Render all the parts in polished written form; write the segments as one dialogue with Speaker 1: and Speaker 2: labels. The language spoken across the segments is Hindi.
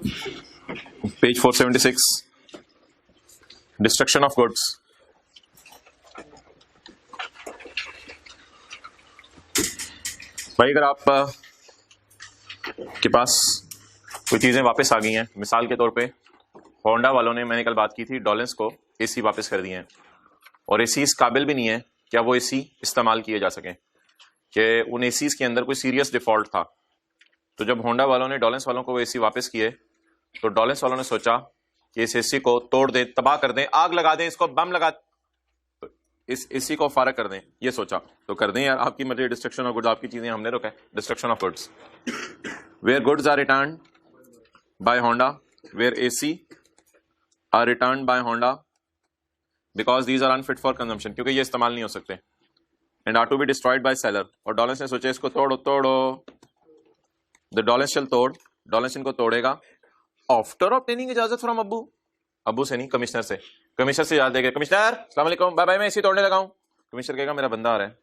Speaker 1: Page 476, destruction of goods. भाई अगर आप के पास कोई चीजें वापस आ गई हैं, मिसाल के तौर पे होंडा वालों ने, मैंने कल बात की थी, डॉलेंस को एसी वापस कर दिए हैं और एसी इस काबिल भी नहीं है क्या वो एसी इस्तेमाल किए जा सकें, कि उन एसीज के अंदर कोई सीरियस डिफॉल्ट था। तो जब होंडा वालों ने डॉलेंस वालों को वो एसी वापस किए तो डॉलेंस वालों ने सोचा कि इस एसी को तोड़ दें, तबाह कर दें, आग लगा दें, इसको बम लगा, तो इस एसी को फारग कर दें। ये सोचा तो कर दें यार, आपकी मर्जी। डिस्ट्रक्शन ऑफ गुड्स, आपकी चीजें हमने रोका है। Destruction of goods, where goods are return by Honda, where AC are return by Honda because these are unfit for consumption, क्योंकि ये इस्तेमाल नहीं हो सकते, and are to be destroyed by seller. और डॉलेंस ने सोचा इसको तोड़ो तोड़ो, द डॉलेंस शल तोड़, डॉलेंस इनको तोड़ेगा आफ्टर ऑब्टेनिंग इजाजत फ्रॉम अब्बू, अब्बू से नहीं कमिश्नर से। कमिश्नर से इजाजत देगा, कमिश्नर अस्सलाम वालेकुम, बाय बाय, मैं इसी तोड़ने लगा हूं। कमिश्नर कहेगा मेरा बंदा आ रहा है,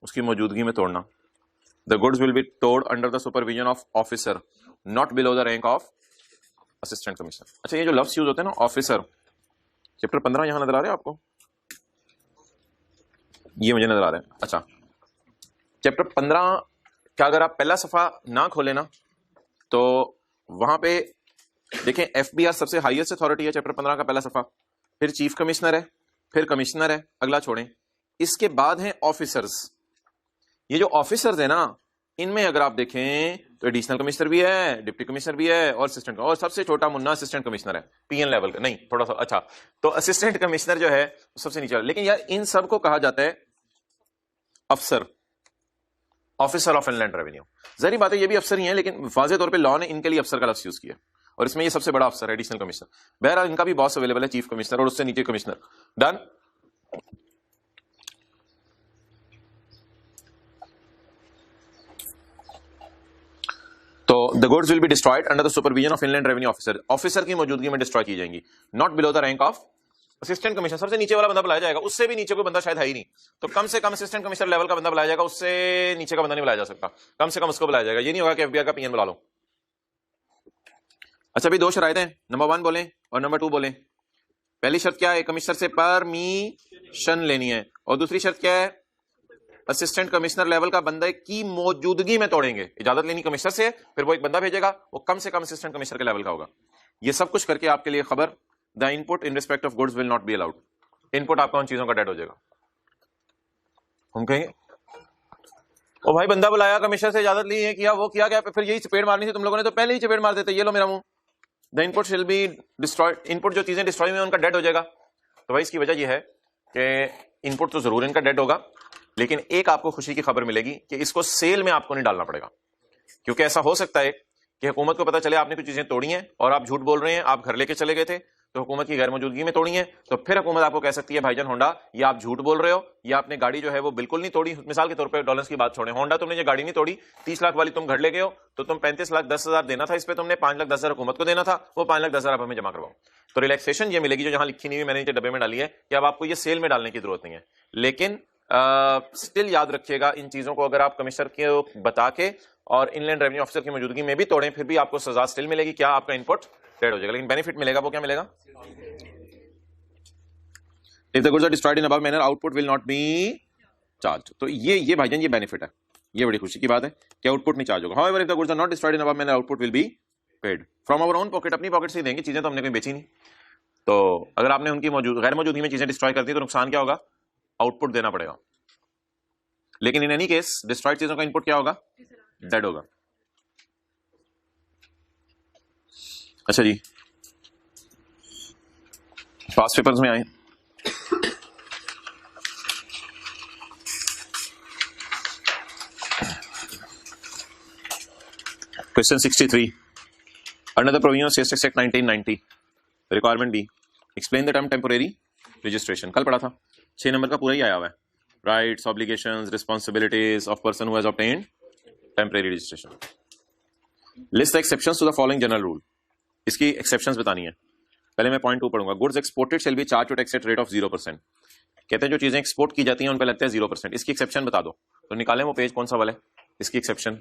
Speaker 1: उसकी मौजूदगी में तोड़ना। The goods will be told under the supervision of officer not below the rank of assistant commissioner. अच्छा, ये जो लफ्ज यूज होते हैं ना, ऑफिसर, चैप्टर 15 यहां नजर आ रहे हैं आपको? ये मुझे नजर आ रहा है। अच्छा, चैप्टर 15 का अगर आप पहला सफा ना खोले ना तो वहां पे देखें, एफबीआर सबसे हाईएस्ट अथॉरिटी है, चैप्टर 15 का पहला सफा, फिर चीफ कमिश्नर है, फिर कमिश्नर है, अगला छोड़ें, इसके बाद है ऑफिसर्स। ये जो ऑफिसर्स है ना, इनमें अगर आप देखें तो एडिशनल कमिश्नर भी है, डिप्टी कमिश्नर भी है और असिस्टेंट, और सबसे छोटा मुन्ना असिस्टेंट कमिश्नर है, पीएन लेवल का नहीं, थोड़ा सा। अच्छा, तो असिस्टेंट कमिश्नर जो है सबसे नीचे। लेकिन यार इन सब को कहा जाता है अफसर, ऑफिसर ऑफ इनलैंड रेवेन्यू। जहरी बात है ये भी अफसर ही है, लेकिन वाज़ेह तौर पे लॉ ने इनके लिए अफसर का लफ्ज़ यूज किया और इसमें ये सबसे बड़ा अफसर है, एडिशनल कमिश्नर। बहरहाल इनका भी बॉस अवेलेबल है, चीफ कमिश्नर और उससे नीचे कमिश्नर। डन। तो the goods will be destroyed under the supervision of inland revenue officer, officer की मौजूदगी में डिस्ट्रॉय की जाएंगी, not below the rank of assistant commissioner. सबसे नीचे वाला बंदा बुलाया जाएगा, उससे भी नीचे कोई बंदा शायद है ही नहीं, तो कम से कम असिस्टेंट कमिश्नर लेवल का बंदा बुलाया जाएगा, उससे नीचे का बंदा नहीं बुलाया जा सकता, कम से कम उसको बुलाया जाएगा। ये नहीं होगा कि एफबीआई का पीएन बुला लो। अच्छा भी दो शराइत हैं, नंबर 1 बोलें और नंबर 2 बोलें। पहली शर्त क्या है? कमिश्नर से परमिशन लेनी है, और दूसरी शर्त क्या है? असिस्टेंट कमिश्नर लेवल का बंदे की मौजूदगी में तोड़ेंगे। इजाजत लेनी कमिश्नर से, फिर वो एक बंदा भेजेगा, वो कम से कम असिस्टेंट कमिश्नर के लेवल का होगा। ये सब कुछ करके आपके लिए खबर, the input in respect of goods will not be allowed. Input आपका उन चीजों का डेड हो जाएगा। हम कहेंगे ओ भाई बंदा बुलाया, कमिश्नर से इजाजत ली है, किया वो किया क्या, फिर यही चपेट मारनी थी तुम लोगों ने, तो पहले ही चपेट मार देते, ये लो मेरा मुंह। The input will be destroyed, input जो चीजें डिस्ट्रॉय हुई उनका डेड हो जाएगा। तो भाई इसकी वजह यह है कि इनपुट तो जरूर इनका डेड होगा, लेकिन एक आपको खुशी की खबर मिलेगी कि इसको सेल में आपको नहीं डालना पड़ेगा। क्योंकि ऐसा हो सकता है कि हुकूमत को पता चले आपने कुछ चीजें तोड़ी हैं और आप झूठ बोल रहे हैं, आप घर लेके चले गए थे, तो हुकूमत की गैर मौजूदगी में तोड़ी है, तो फिर हुकूमत आपको कह सकती है भाईजान होंडा ये आप झूठ बोल रहे हो, या आपने गाड़ी जो है वो बिल्कुल नहीं तोड़ी। मिसाल के तौर पे डॉलर्स की बात छोड़े, होंडा तुमने ये गाड़ी नहीं तोड़ी, 30 लाख वाली तुम घर ले गए हो, तो तुम 35,10,000 देना था, इस पे तुमने 5,10,000 हुकूमत को देना था, वो 5,10,000 आप हमें जमा करवाओ। तो रिलैक्सेशन ये मिलेगी जो यहाँ लिखी नहीं हुई, मैंने डब्बे में डाली है, कि अब आपको ये सेल में डालने की जरूरत नहीं है। लेकिन स्टिल याद रखिएगा, इन चीजों को अगर आप कमिश्नर के बता के और इनलैंड रेवेन्यू ऑफिसर की मौजूदगी में भी तोड़ें, फिर भी आपको सजा स्टिल मिलेगी। क्या? आपका इनपुट डेड हो जाएगा, लेकिन बेनिफिट मिलेगा। वो क्या मिलेगा? If the goods are destroyed in above manner, output will not be charged. तो ये भाईजान ये बेनिफिट है, ये बड़ी खुशी की बात है कि आउटपुट नहीं चार्ज होगा। However, if the goods are not destroyed in above manner, output will be paid from our own pocket, अपनी पॉकेट से ही देंगे, चीजें तो हमने कोई बेची नहीं। तो अगर आपने उनकी गैर मौजूदगी में चीजें डिस्ट्रॉय कर दी तो नुकसान क्या होगा? आउटपुट देना पड़ेगा। लेकिन इन एनी केस डिस्ट्रॉयड चीजों का इनपुट क्या होगा? डेड होगा। अच्छा जी, पास्ट पेपर्स में आए, question 63 under the provision of sales tax act 1990, requirement B, explain the term temporary registration. कल पढ़ा था, 6 नंबर का पूरा ही आया हुआ है। Rights, obligations, responsibilities of person who has obtained temporary registration. List the exceptions to the following general rule. इसकी एक्सेप्शंस बतानी है। पहले मैं पॉइंट 2 पढ़ूंगा। Goods exported shall be charge to tax at rate of 0%। कहते हैं जो चीजें एक्सपोर्ट की जाती हैं उन पर लगता है 0%। इसकी एक्सेप्शन बता दो। तो निकालें वो पेज कौन सा वाला है, इसकी एक्सेप्शन।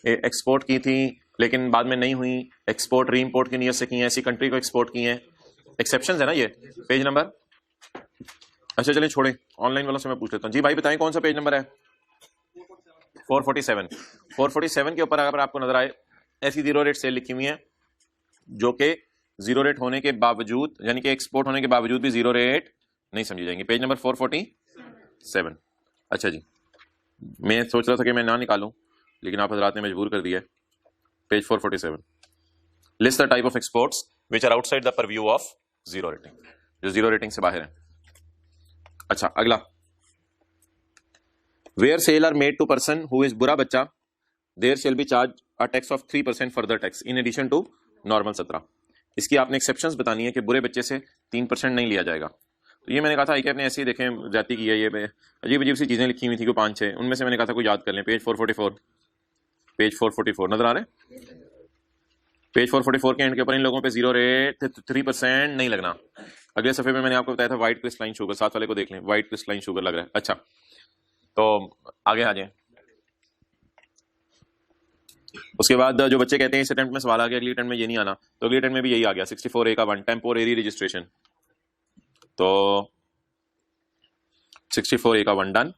Speaker 1: एक्सपोर्ट की थी लेकिन बाद में नहीं हुई, एक्सपोर्ट री इंपोर्ट की नीयत से की है, ऐसी कंट्री को एक्सपोर्ट की है, एक्सेप्शन है ना ये। पेज नंबर, अच्छा चलिए छोड़े, ऑनलाइन वालों से मैं पूछ लेता हूँ। जी भाई बताएं कौन सा पेज नंबर है? 447। 447 के ऊपर अगर आपको नजर आए ऐसी जीरो रेट सेल लिखी हुई है जो कि जीरो रेट होने के बावजूद, यानी कि एक्सपोर्ट होने के बावजूद भी जीरो रेट नहीं समझी जाएंगी। Page number 447। अच्छा जी, मैं सोच रहा था कि मैं ना निकालूं, लेकिन आप हजरात ने मजबूर कर दिया। Page 447, list the type of exports which are outside the purview of zero rating, जो जीरो रेटिंग से बाहर है। अच्छा अगला, where sale are made to person who is बुरा बच्चा, there shall be charge a tax of 3% further tax in addition to normal 17। इसकी आपने एक्सेप्शंस बतानी है कि बुरे बच्चे से 3% नहीं लिया जाएगा। तो ये मैंने कहा था कि आपने ऐसे ही देखें जाती की है, ये अजीब अजीब सी चीजें लिखी हुई थी कोई 5-6, उनमें से मैंने कहा था कोई याद कर लें। पेज 444, पेज 444 नजर आ रहे हैं? पेज 444 के एंड के ऊपर इन लोगों पे जीरो रेट 3% नहीं लगना। अगले सफे में मैंने आपको बताया था व्हाइट क्रिस्टलाइन शुगर, साथ वाले को देख लें, व्हाइट क्रिस्टलाइन शुगर लग रहा है। अच्छा तो आगे आ जाए। उसके बाद जो बच्चे कहते हैं इस अटेम्प्ट में सवाल आ गया, अगली अटेम्प्ट में ये नहीं आना, तो अगली अटेम्प्ट में भी यही आ गया। 64A का 1 टेम्पोरेरी रजिस्ट्रेशन, तो 64A का 1 डन।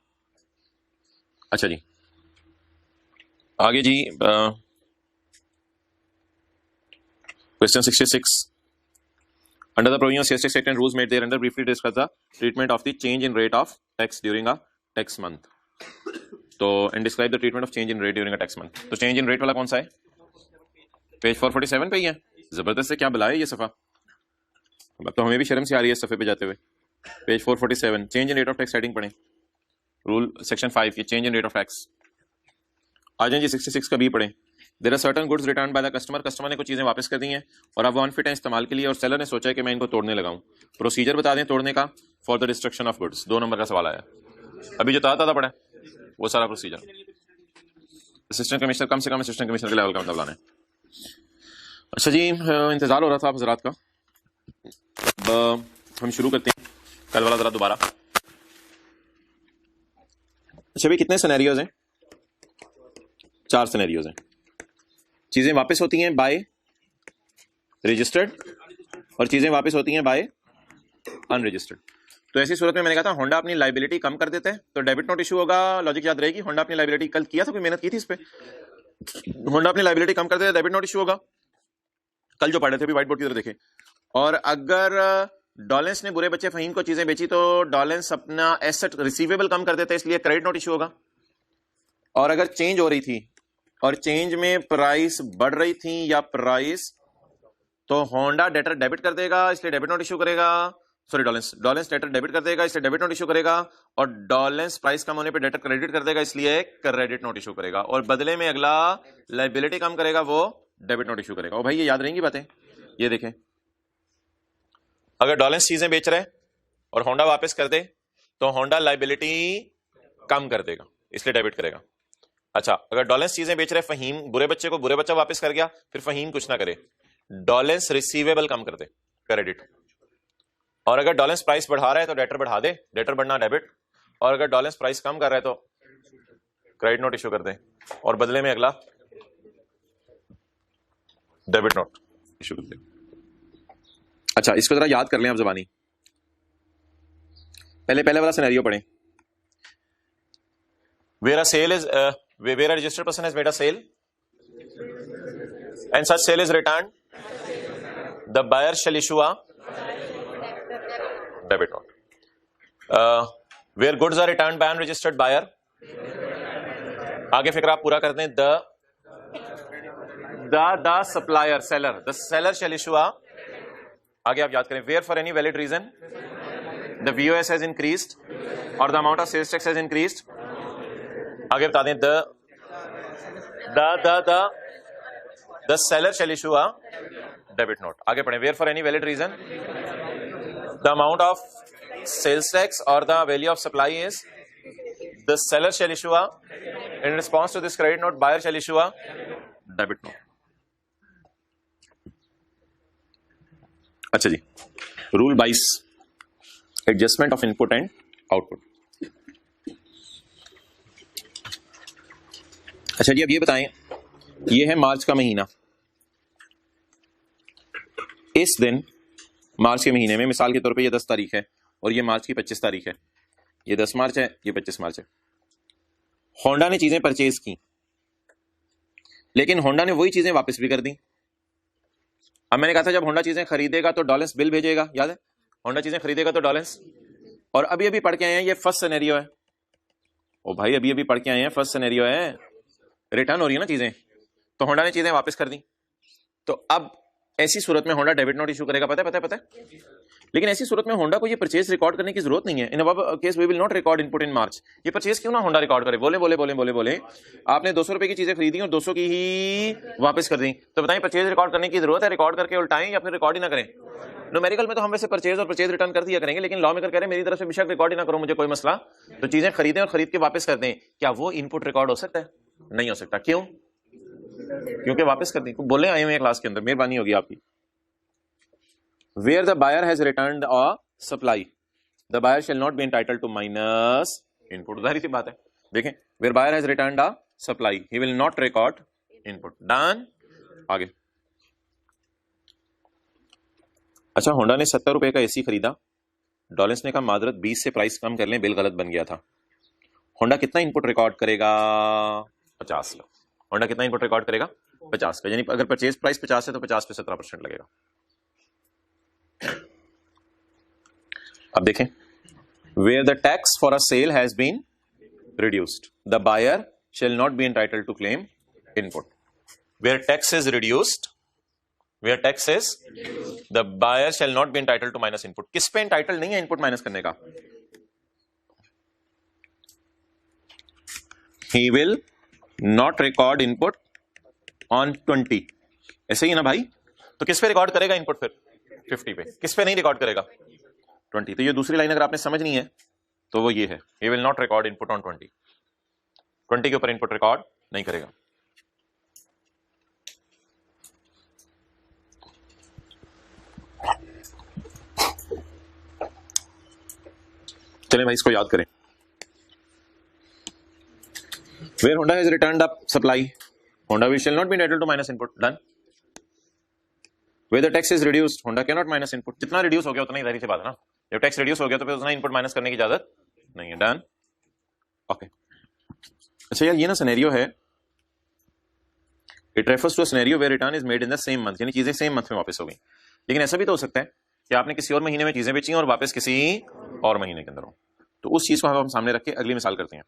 Speaker 1: अच्छा जी आगे जी, question 66, under the provision of sales tax act and rules made there under briefly discuss the treatment of the change in rate of tax during a tax month. तो and describe the treatment of change in rate during a tax month. तो चेंज इन रेट वाला कौन सा है? पेज 447 पे ही है। जबरदस्त है, क्या बुलाया ये सफा, अब तो हमें भी शर्म से आ रही है सफे पे जाते हुए। Page 447, change in rate of tax heading पढ़ें, रूल सेक्शन 5 ये change in rate of tax. आ जाए जी 66 का बी पढ़ें। There are certain goods return by the customer, customer ने कुछ चीजें वापस कर दी हैं और अब वो अनफिट है इस्तेमाल के लिए, और सेलर ने सोचा है कि मैं इनको तोड़ने लगाऊं। प्रोसीजर बता दें तोड़ने का, for the destruction of goods. 2 number का सवाल आया, अभी जो ताज़ा पड़ा वो सारा प्रोसीजर। असिस्टेंट कमिश्नर, कम से कम असिस्टेंट कमिश्नर के लेवल का मतलब लाना है। अच्छा जी, इंतजार हो रहा था आप हजरात का, अब हम शुरू करते हैं कल वाला जरा दोबारा। अच्छा भाई कितने सिनेरियोज हैं? 4 सिनेरियोज हैं। चीजें वापस होती हैं बाय रजिस्टर्ड और चीजें वापस होती हैं बाय अनरजिस्टर्ड। तो ऐसी सूरत में मैंने कहा था होंडा अपनी लाइबिलिटी कम कर देते हैं तो डेबिट नोट इशू होगा। लॉजिक याद रहेगी, होंडा अपनी लाइबिलिटी, कल किया था कोई मेहनत की थी इस पे, होंडा अपनी लाइबिलिटी कम कर देते डेबिट नोट इशू होगा। कल जो पढ़े थे अभी व्हाइट बोर्ड की तरह देखे। और अगर डॉलेंस ने बुरे बच्चे फहीम को चीजें बेची तो डॉलेंस अपना एसेट रिसीवेबल कम कर देते, इसलिए क्रेडिट नोट इशू होगा। और अगर चेंज हो रही थी और चेंज में प्राइस बढ़ रही थी या प्राइस, तो होंडा डेटर डेबिट कर देगा इसलिए डेबिट नोट इशू करेगा, सॉरी डॉलेंस डेटर डेबिट कर देगा इसलिए डेबिट नोट इशू करेगा, और डॉलेंस प्राइस कम होने पे डेटर क्रेडिट कर देगा इसलिए क्रेडिट नोट इशू करेगा, और बदले में अगला लाइबिलिटी कम करेगा वो डेबिट नोट इशू करेगा। और भाई ये याद रहेंगी बातें। ये देखें, अगर डॉलेंस चीजें बेच रहे और होंडा वापस कर दे तो होंडा लाइबिलिटी कम कर देगा इसलिए डेबिट करेगा। अच्छा अगर डॉलेंस चीजें बेच रहे फहीम बुरे बच्चे को, बुरे बच्चा वापस कर गया, फिर फहीम कुछ ना करे, डॉलेंस रिसीवेबल कम कर दे क्रेडिट। और अगर डॉलेंस प्राइस बढ़ा रहा है तो डेटर बढ़ा दे, डेटर बढ़ना डेबिट, और अगर डॉलेंस प्राइस कम कर रहा है तो क्रेडिट नोट इशू कर दे और बदले में अगला डेबिट नोट इशू कर दे। अच्छा इसको जरा याद कर लें आप जबानी, पहले वाला सिनेरियो पढ़ें। Where a sale is where a registered person has made a sale and such sale is returned, the buyer shall issue a debit note. Where goods are returned by unregistered buyer, आगे फिक्र आप पूरा कर दें, the supplier seller, the seller shall issue a, आगे आप याद करें, where for any valid reason the VOS has increased or the amount of sales tax has increased, आगे बता दें the seller shall issue a debit note। आगे पढ़ें, where for any valid reason the amount of sales tax or the value of supply is, the seller shall issue a, in response to this credit note buyer shall issue a debit note। अच्छा जी, rule 22, adjustment of input and output. अच्छा जी अब ये बताएं, ये है मार्च का महीना। इस दिन मार्च के महीने में मिसाल के तौर पे ये 10 तारीख है और ये मार्च की 25 तारीख है। ये 10 मार्च है, ये 25 मार्च है। होंडा ने चीजें परचेज की, लेकिन होंडा ने वही चीजें वापस भी कर दी। अब मैंने कहा था जब होंडा चीजें खरीदेगा तो डॉलेंस बिल भेजेगा, याद है? होंडा चीजें खरीदेगा तो डॉलेंस। और अभी अभी पढ़ के आए हैं, ये फर्स्ट सिनेरियो है। ओ भाई अभी अभी पढ़ के आए हैं, फर्स्ट सिनेरियो है, रिटर्न हो रही है ना चीजें, तो होंडा ने चीजें वापस कर दी। तो अब ऐसी सूरत में होंडा डेबिट नोट इशू करेगा, पता है। लेकिन ऐसी सूरत में होंडा को ये परचेज रिकॉर्ड करने की जरूरत नहीं है। इन अब case we will not record input in March. ये परचेज क्यों ना होंडा रिकॉर्ड करे? बोले आपने 200 रुपए की चीजें खरीदी और 200 की ही वापस कर दी, तो बताएं परचेज रिकॉर्ड करने की जरूरत है? रिकॉर्ड करके उल्टाएं या फिर रिकॉर्ड ही ना करें? न्यूमेरिकल में तो हम वैसे परचेज और परचेज रिटर्न कर दिया करेंगे, लेकिन लॉ मेकर कह रहे हैं मेरी तरफ से बेशक रिकॉर्ड ही ना करो, मुझे कोई मसला, तो चीजें खरीदें और खरीद के वापस कर दें। क्या वो इनपुट रिकॉर्ड हो सकता है? नहीं हो सकता। क्यों? क्योंकि वापस कर दी। बोले आए हुए क्लास के अंदर, मेहरबानी होगी आपकी। Where the buyer has returned a supply, the buyer shall not be entitled to minus input. जाहिर सी बात है, देखें, where buyer has returned a supply, he will not record input. Done. आगे। अच्छा, होंडा ने 70 रुपए का एसी खरीदा, डॉलेंस ने कहा माजरत 20 से प्राइस कम कर लें, बिल गलत बन गया था। होंडा कितना इनपुट रिकॉर्ड करेगा? 50 का। होंडा कितना इनपुट रिकॉर्ड करेगा? 50 का। यानी अगर परचेज प्राइस 50 है तो 50 पे 17% लगेगा। अब देखें, where the tax for a sale has been reduced, the buyer shall not be entitled to claim input. Where tax is reduced, the buyer shall not be entitled to minus input. किस पे entitled नहीं है इनपुट माइनस करने का? He will not record input on 20. ऐसे ही ना भाई? तो किस पे रिकॉर्ड करेगा इनपुट फिर? 50 पे। किस पे नहीं रिकॉर्ड करेगा? 20। तो ये दूसरी लाइन अगर आपने समझनी है तो वो ये है, he will not record input on 20. 20 के ऊपर इनपुट रिकॉर्ड नहीं करेगा। चलें भाई इसको याद करें। Where Honda has returned up supply, Honda shall not be entitled to minus input. Done. Where the tax is reduced, Honda cannot minus input. जितना रिड्यूस हो गया उतना ही, जाहिर सी बात है ना, जब टैक्स रिड्यूस हो गया तो फिर उतना इनपुट माइनस करने की इजाजत नहीं है। डन। ओके। अच्छा यार, ये ना सिनेरियो है, it refers to a scenario where return is made in the same month, यानी चीजें सेम मंथ में वापस हो गई। लेकिन ऐसा भी तो हो सकता है कि आपने किसी और महीने में चीजें बेची और वापस किसी और महीने के अंदर हो, तो उस चीज को हम सामने रख के अगली मिसाल करते हैं।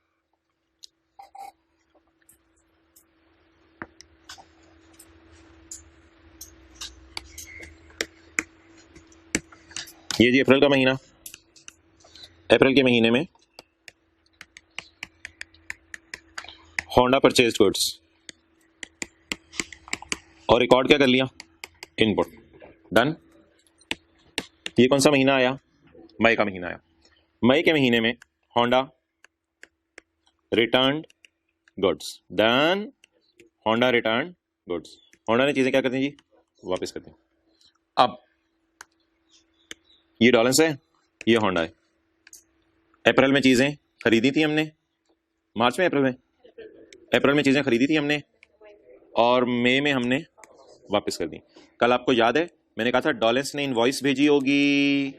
Speaker 1: ये जी अप्रैल का महीना, अप्रैल के महीने में होंडा परचेज गुड्स और रिकॉर्ड क्या कर लिया? इनपुट। डन। ये कौन सा महीना आया? मई का महीना आया। मई के महीने में Honda returned goods. Done. Honda return goods. Honda ने चीजें क्या कर दी जी? वापस कर दी। अब ये डॉलेंस है, ये होंडा है। अप्रैल में चीजें खरीदी थी हमने, मार्च में, अप्रैल में चीजें खरीदी थी हमने और मई में हमने वापस कर दी। कल आपको याद है मैंने कहा था डॉलेंस ने इनवॉइस भेजी होगी,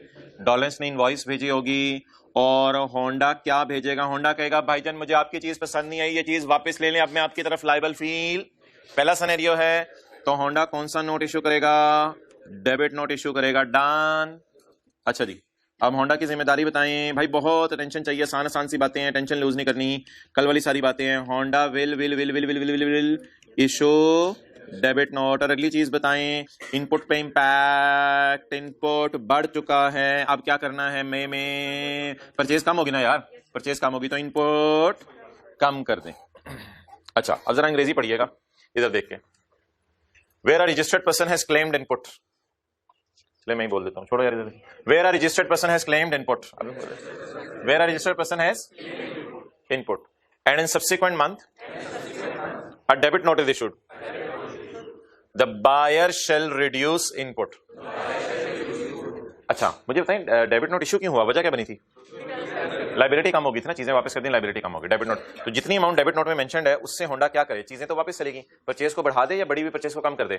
Speaker 1: और होंडा क्या भेजेगा? होंडा कहेगा भाईजान मुझे आपकी चीज पसंद नहीं आई, ये चीज वापस ले लें, अब मैं आपकी तरफ लायबल फील। पहला सिनेरियो है, तो होंडा कौन सा नोट इशू करेगा? डेबिट नोट इशू करेगा। डन। अच्छा जी, अब होंडा की जिम्मेदारी बताएं भाई, बहुत टेंशन चाहिए, आसान सी बातें हैं, टेंशन लूज नहीं करनी, कल वाली सारी बातें हैं। Honda will issue debit note. और अगली चीज बताएं, इनपुट पे इंपैक्ट, इनपुट बढ़ चुका है, अब क्या करना है? मई में परचेज कम होगी ना यार, परचेज कम होगी तो इनपुट कम कर दें। अच्छा, अब जरा अंग्रेजी पढ़िएगा इधर देख के। Where a registered person has claimed input, मैं ही बोल देता हूँ, छोड़ो यार। Where a registered person has claimed input, where a registered person has input and in subsequent month a debit note is issued, the buyer shall reduce input. अच्छा मुझे बताएं डेबिट नोट इशू क्यों हुआ, वजह क्या बनी थी? लाइबिलिटी कम होगी थी ना, चीजें वापस कर दी, लाइबिलिटी कम होगी। डेबिट नोट, तो जितनी अमाउंट डेबिट नोट में मेंशन्ड है उससे होंडा क्या करे, चीजें तो वापस चलेगी। परचेज को बढ़ा दे या बढ़ी हुई परचेज को कम कर दे,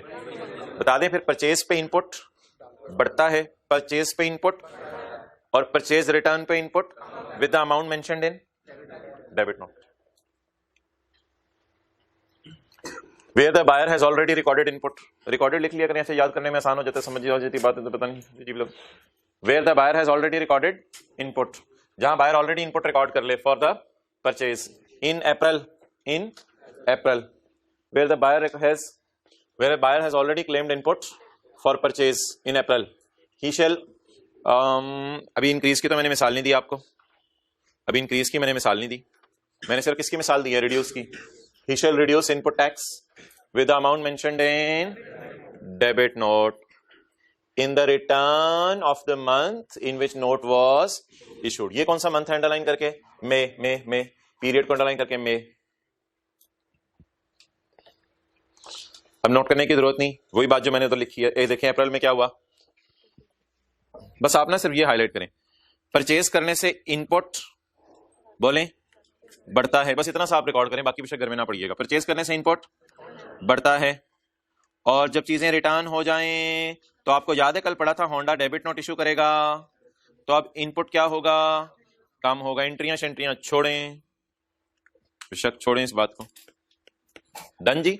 Speaker 1: बता दें। फिर परचेज पे इनपुट बढ़ता है, परचेज पे इनपुट, और परचेज रिटर्न पे input with the amount mentioned in debit note. Where the buyer has already recorded input, recorded लिख लिया करें, ऐसे याद करने में आसान हो जाता है, समझ आ जाती बात है तो पता नहीं अजीब लोग। Where the buyer has already recorded input, जहां बायर ऑलरेडी इनपुट रिकॉर्ड कर ले for the purchase in April, where the buyer has already claimed input for purchase in April, he shall अभी इंक्रीज की तो मैंने मिसाल नहीं दी आपको, अभी इंक्रीज की मैंने मिसाल नहीं दी, मैंने सिर्फ किसकी मिसाल दी है, रिड्यूस की। he shall reduce input tax with the amount mentioned in debit note in the return of the month in which note was issued। ये कौन सा मंथ है अंडरलाइन करके, मे पीरियड को अंडरलाइन करके मे। अब नोट करने की जरूरत नहीं, वही बात जो मैंने तो लिखी है। देखें अप्रैल में क्या हुआ, बस आप ना सिर्फ ये हाईलाइट करें, परचेज करने से इनपुट बोलें बढ़ता है, बस इतना सा आप रिकॉर्ड करें, बाकी विषय घर में ना पड़िएगा। परचेज करने से इनपुट बढ़ता है, और जब चीजें रिटर्न हो जाएं तो आपको याद है कल पढ़ा था होंडा डेबिट नोट इशू करेगा, तो अब इनपुट क्या होगा, कम होगा। एंट्रियां शेंट्रियां छोड़ें, बेशक छोड़ें इस बात को। डन जी।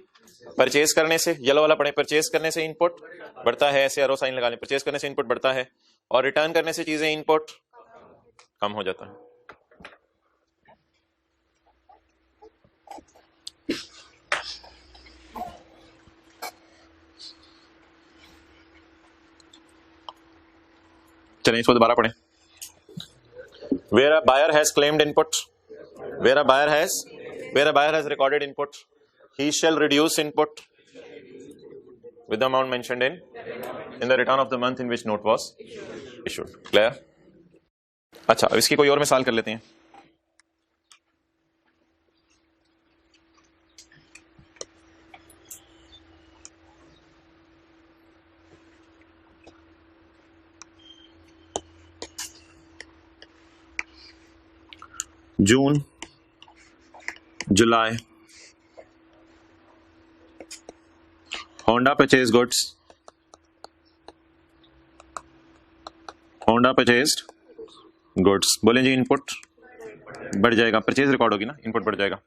Speaker 1: परचेज करने से, येलो वाला पढ़े, परचेज करने से इनपुट बढ़ता है, ऐसे एरो साइन लगा लें, परचेज करने से इनपुट बढ़ता है, और रिटर्न करने से चीजें इनपुट कम हो जाता है। चलिए इसको दोबारा पढ़ें। Where a buyer has claimed input, where a buyer has recorded input, he shall reduce input with the amount mentioned in the return of the month in which note was issued। Clear? अच्छा, अब इसकी कोई और मिसाल कर लेते हैं। June, July, Honda purchase goods, Honda purchased goods. बोलें जी इनपुट बढ़ जाएगा, परचेज रिकॉर्ड होगी ना, इनपुट बढ़ जाएगा।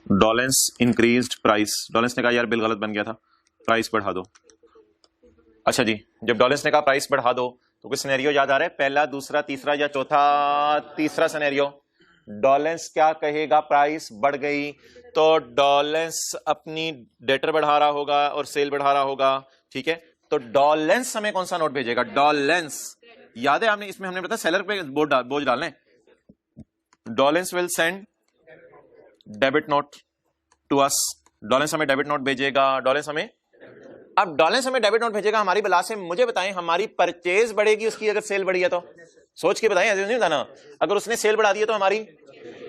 Speaker 1: डॉलेंस इंक्रीज्ड प्राइस, डॉलेंस ने कहा यार बिल गलत बन गया था, प्राइस बढ़ा दो। अच्छा जी, जब डॉलेंस ने कहा प्राइस बढ़ा दो तो कुछ सिनेरियो याद आ रहा है, पहला, दूसरा, तीसरा या चौथा? तीसरा सिनेरियो। डॉलेंस क्या कहेगा, प्राइस बढ़ गई, तो डॉलेंस अपनी डेटर बढ़ा रहा होगा और सेल बढ़ा रहा होगा, ठीक है। तो डॉलेंस हमें कौन सा नोट भेजेगा, डॉलेंस, याद है आपने, इसमें हमने बताया सेलर पे बोझ डालने। Dawlance will send debit note to us, Dawlance हमें डेबिट नोट भेजेगा, डॉलेंस हमें, अब डॉलेंस हमें डेबिट नोट भेजेगा हमारी बला से। मुझे बताएं हमारी परचेज बढ़ेगी उसकी अगर सेल बढ़ी है तो, सोच के बताएं, ऐसे नहीं बताना। अगर उसने सेल बढ़ा दी है तो हमारी,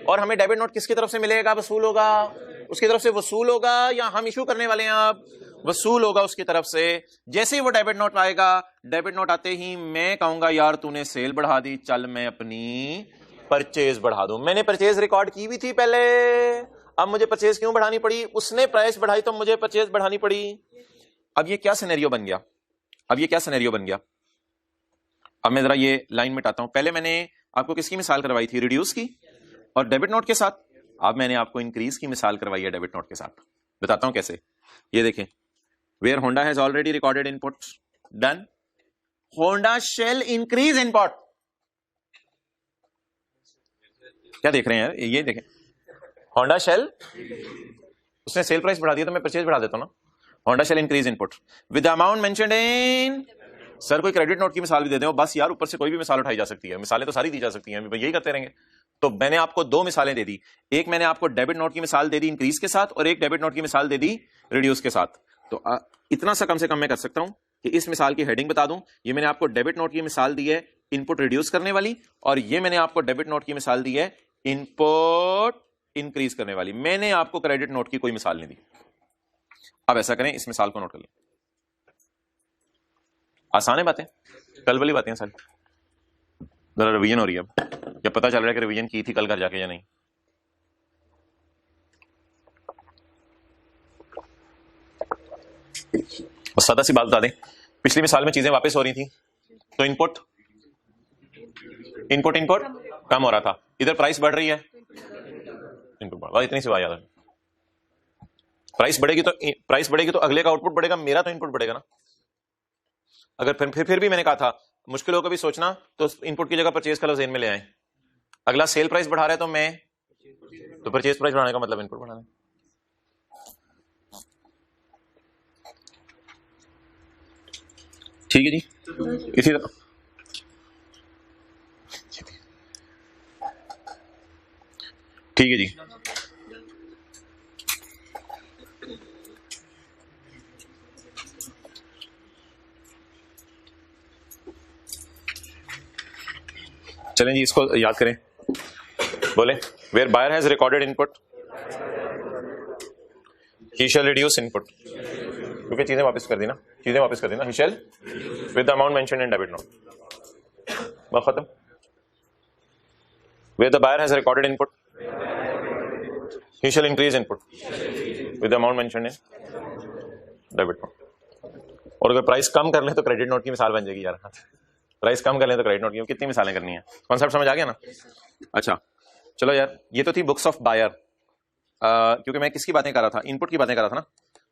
Speaker 1: और हमें डेबिट नोट किसकी तरफ से मिलेगा, वसूल होगा, उसकी तरफ से वसूल होगा, या हम इशू करने वाले हैं, आप वसूल होगा उसकी तरफ से। जैसे ही वो डेबिट नोट आएगा, डेबिट नोट आते ही मैं कहूंगा यार तूने सेल बढ़ा दी, चल मैं अपनी परचेज बढ़ा दूं। मैंने परचेज रिकॉर्ड की भी थी पहले, अब मुझे परचेज क्यों बढ़ानी पड़ी, उसने प्राइस बढ़ाई तो मुझे परचेज बढ़ानी पड़ी। अब ये क्या सिनेरियो बन गया, अब ये क्या सिनेरियो बन गया। अब मैं जरा ये लाइन मिटाता हूं। पहले मैंने आपको किसकी मिसाल करवाई थी, रिड्यूस की और डेबिट नोट के साथ। अब मैंने आपको इंक्रीज की मिसाल करवाई है डेबिट नोट के साथ। बताता हूं कैसे। ये देखें, where Honda has already recorded input, done, Honda shall increase input. क्या देख रहे हैं यार, ये देखें, होंडा शेल, उसने सेल प्राइस बढ़ा दिया तो मैं परचेज बढ़ा देता हूं ना। Honda shall increase input with the amount mentioned in, sir कोई क्रेडिट नोट की मिसाल भी दे दें बस यार, ऊपर से कोई भी मिसाल उठाई जा सकती है, मिसालें तो सारी दी जा सकती हैं, यही करते रहेंगे। तो मैंने आपको दो मिसालें दे दी, एक मैंने आपको डेबिट नोट की मिसाल दे दी इंक्रीज के साथ, और एक डेबिट नोट की मिसाल दे दी रिड्यूस के साथ। तो इतना सा कम से कम मैं कर सकता हूं कि इस मिसाल की हेडिंग बता दूं। ये मैंने आपको डेबिट नोट की मिसाल दी है इनपुट रिड्यूस करने वाली, और ये मैंने आपको डेबिट नोट की मिसाल दी है इनपुट इंक्रीज करने वाली। मैंने आपको क्रेडिट नोट की कोई मिसाल नहीं दी। अब ऐसा करें, इस मिसाल को नोट कर लें, आसान है बातें। कल वाली बातें सारी जरा रिवीजन हो रही है अब, जब पता चल रहा है कि रिवीजन की थी कल घर जाके या नहीं। और सादा सी बात बता दें, पिछली मिसाल में चीजें वापस हो रही थी तो इनपुट इनपुट इनपुट कम हो रहा था, इधर प्राइस बढ़ रही है, इनपुट बढ़, इतनी सी बात याद है। प्राइस बढ़ेगी तो अगले का आउटपुट बढ़ेगा, मेरा तो इनपुट बढ़ेगा ना। अगर फिर भी मैंने कहा था मुश्किल होकर भी सोचना, तो इनपुट की जगह परचेज का ज़हन में ले आए। अगला सेल प्राइस बढ़ा रहा है तो परचेज प्राइस बढ़ाने का मतलब इनपुट बढ़ाना है। ठीक है जी, इसी तरह ठीक है जी। चलें जी, इसको याद करें, बोले where buyer has recorded input he shall reduce input, क्योंकि चीजें वापस कर दी ना, he shall with the amount mentioned in debit note, बात खत्म। Where the buyer has recorded input he shall increase input with the amount mentioned in debit note. और अगर प्राइस कम कर ले तो क्रेडिट नोट की मिसाल बन जाएगी यार, प्राइस कम कर ले तो क्रेडिट नोट की, कितनी मिसालें करनी है, कॉन्सेप्ट समझ आ गया ना। अच्छा चलो यार, ये तो थी बुक्स ऑफ बायर, क्योंकि मैं किसकी बातें कर रहा था, इनपुट की बातें कर रहा था ना,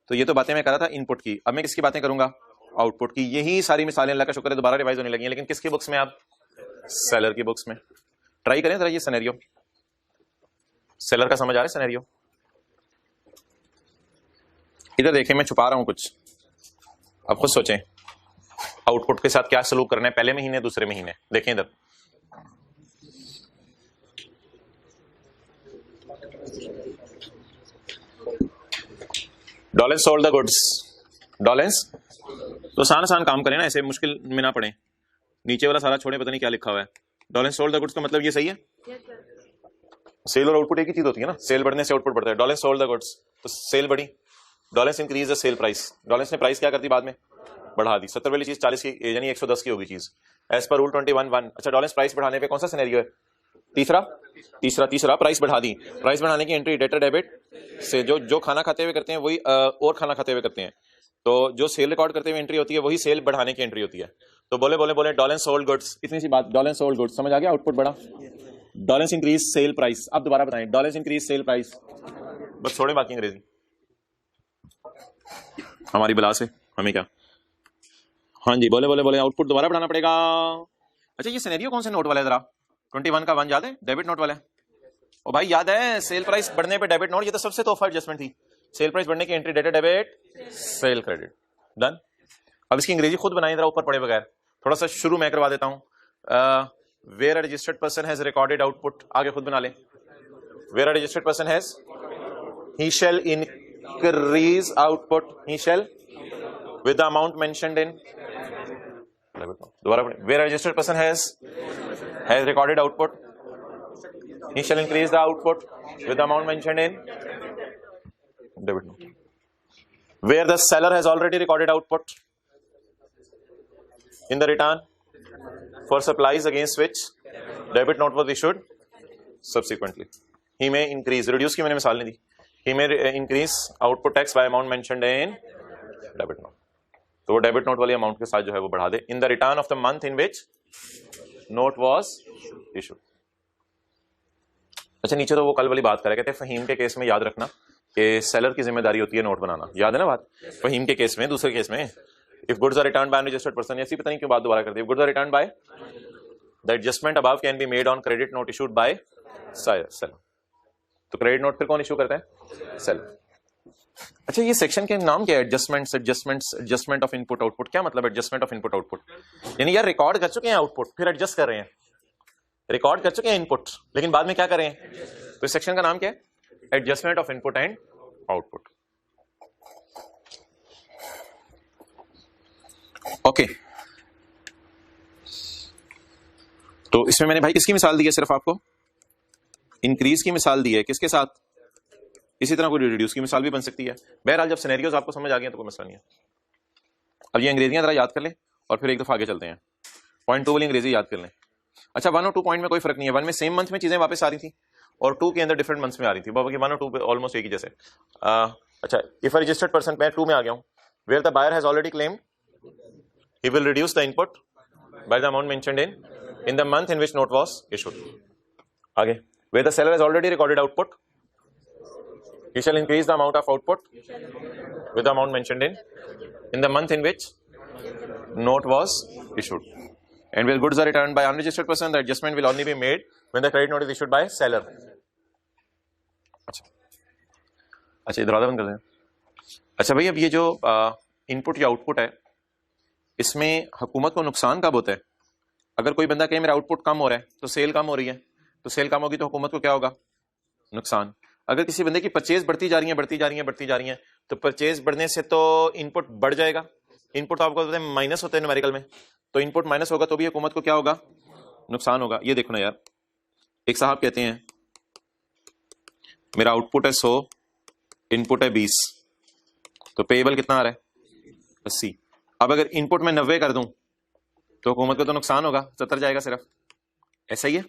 Speaker 1: तो ये तो बातें मैं कर रहा था इनपुट की। अब मैं किसकी बातें करूंगा, आउटपुट की। यही सारी मिसालें अल्लाह का शुक्र है दोबारा रिवाइज होने लगी हैं, लेकिन किसकी बुक्स में, आप सेलर की बुक्स में। ट्राई करें जरा ये सिनेरियो, सेलर का समझ आ रहा है सिनेरियो। इधर देखें, मैं छुपा रहा हूं कुछ, अब खुद सोचें आउटपुट के साथ क्या सलूक करना है, पहले महीने दूसरे महीने। देखें इधर, Dawlance sold the goods, Dawlance तो आसान काम करें ना, ऐसे मुश्किल में ना पड़े। नीचे वाला सारा छोड़े, पता नहीं क्या लिखा हुआ है। डॉलेंस सोल्ड द गुड्स का मतलब ये सही है, सेल और आउटपुट एक ही चीज होती है ना, सेल बढ़ने से आउटपुट बढ़ता है। डॉलेंस सोल्ड द गुड्स तो सेल बढ़ी, Dawlance increase the sale price, Dawlance ने प्राइस क्या कर दी बाद में, बढ़ा दी। 70 वाली चीज 40 की यानी 110 की होगी चीज, एज पर रूल 21(1). अच्छा, डॉलेंस प्राइस बढ़ाने पे कौन सा सिनेरियो है, तीसरा प्राइस बढ़ा दी। प्राइस बढ़ाने की एंट्री डेटर डेबिट से, जो खाना खाते हुए करते हैं वही और खाना खाते हुए करते हैं, तो जो सेल रिकॉर्ड करते हुए एंट्री होती है वही सेल बढ़ाने की एंट्री होती है। तो बोले डॉलेंस सोल्ड गुड्स, इतनी सी बात, डॉलेंस सोल्ड गुड्स समझ आ गया, आउटपुट बढ़ा। डॉलेंस इंक्रीज सेल प्राइस, अब दोबारा बताएं, डॉलेंस इंक्रीज सेल प्राइस, बस छोड़े बाकी अंग्रेजी, हमारी बला से हमें क्या। हाँ जी, बोले आउटपुट दोबारा बढ़ाना पड़ेगा। अच्छा, ये सिनेरियो कौन से नोट वाला है, जरा 21 का 1 याद है, डेबिट नोट वाला है। ओ भाई याद है, सेल प्राइस बढ़ने पे डेबिट नोट, ये तो सबसे तोहफा एडजस्टमेंट थी। सेल प्राइस बढ़ने की entry debtor debit, cell credit, done. अब इसकी अंग्रेजी खुद बनाई जरा ऊपर पड़े बगैर, थोड़ा सा शुरू मैं करवा देता हूं। Where a registered person has recorded output, आगे खुद बना ले। Where a registered person has, he shall increase output, he shall with the amount mentioned in, दोबारा पढ़े, where a registered person has recorded output, he shall increase the output with the amount mentioned in debit note. Where the seller has already recorded output in the return for supplies against which debit note was issued subsequently, he may increase, reduce की मैंने मिसाल नहीं दी, he may increase output tax by amount mentioned in debit note, तो वो डेबिट नोट वाली अमाउंट के साथ जो है वो बढ़ा दे, in the return of the month in which note was issued। अच्छा, नीचे तो वो कल वाली बात कर रहे, कहते हैं फहीम के केस में याद रखना कि सेलर की जिम्मेदारी होती है नोट बनाना, याद है ना बात, फहीम के केस में। दूसरे केस में if goods are returned by unregistered person, ऐसी पता नहीं क्यों बात दोबारा कर दी, goods are returned by the adjustment above can be made on credit note issued by seller, तो क्रेडिट नोट फिर कौन इशू करता है, सेलर। अच्छा, ये सेक्शन के नाम क्या है, एडजस्टमेंट ऑफ इनपुट आउटपुट, क्या मतलब एडजस्टमेंट ऑफ इनपुट आउटपुट, यानी यार रिकॉर्ड कर चुके हैं आउटपुट, फिर एडजस्ट कर रहे हैं, रिकॉर्ड कर चुके हैं इनपुट, लेकिन बाद में क्या करें, तो इस सेक्शन का नाम क्या है, adjustment of input and output. Okay, तो इसमें मैंने भाई किसकी मिसाल दी है, सिर्फ आपको इंक्रीज की मिसाल दी है, किसके साथ, इसी तरह कोई रिड्यूस की मिसाल भी बन सकती है। बहरहाल जब सिनेरियोज आपको समझ आ गए तो कोई मसला नहीं है। अब ये अंग्रेजियां जरा याद कर लें और फिर एक दफा आगे चलते हैं। पॉइंट 2 वाली अंग्रेजी याद कर लें। अच्छा 1 और 2 पॉइंट में कोई फर्क नहीं है, 1 में सेम मंथ में चीजें वापस आ रही थी और 2 के अंदर डिफरेंट मंथ्स में आ रही थी। बाबा कि 1 और 2 पे ऑलमोस्ट एक ही जैसे। अच्छा इफ अ रजिस्टर्ड पर्सन, मैं 2 में आ गया हूं, where the buyer has already claimed he will reduce the input by the amount mentioned in the month in which note was issued. आगे where the seller has already recorded output he shall increase the amount of output with the amount mentioned in the month in which note was issued. And where goods are returned by unregistered person, the adjustment will only be made when the credit note is issued by seller. अच्छा ये दरवाजा बंद कर दें। अच्छा भाई अब ये जो इनपुट या आउटपुट है इसमें हुकूमत को नुकसान कब होता है? अगर कोई बंदा कहे मेरा आउटपुट कम हो रहा है तो सेल कम हो रही है, तो सेल कम होगी तो हुकूमत को क्या होगा? नुकसान। अगर किसी बंदे की परचेज बढ़ती जा रही है तो परचेज बढ़ने से तो इनपुट बढ़ जाएगा। इनपुट तो आपको पता है माइनस होता है न्यूमेरिकल में, तो इनपुट माइनस होगा तो भी हुकूमत को क्या होगा? नुकसान होगा। ये देखो ना यार, एक साहब कहते हैं मेरा आउटपुट है 100, इनपुट है 20, तो पेएबल कितना आ रहा है? 80। अब अगर इनपुट में 90 कर दूं तो हुकूमत को तो नुकसान होगा, 70 जाएगा सिर्फ। ऐसा ही है।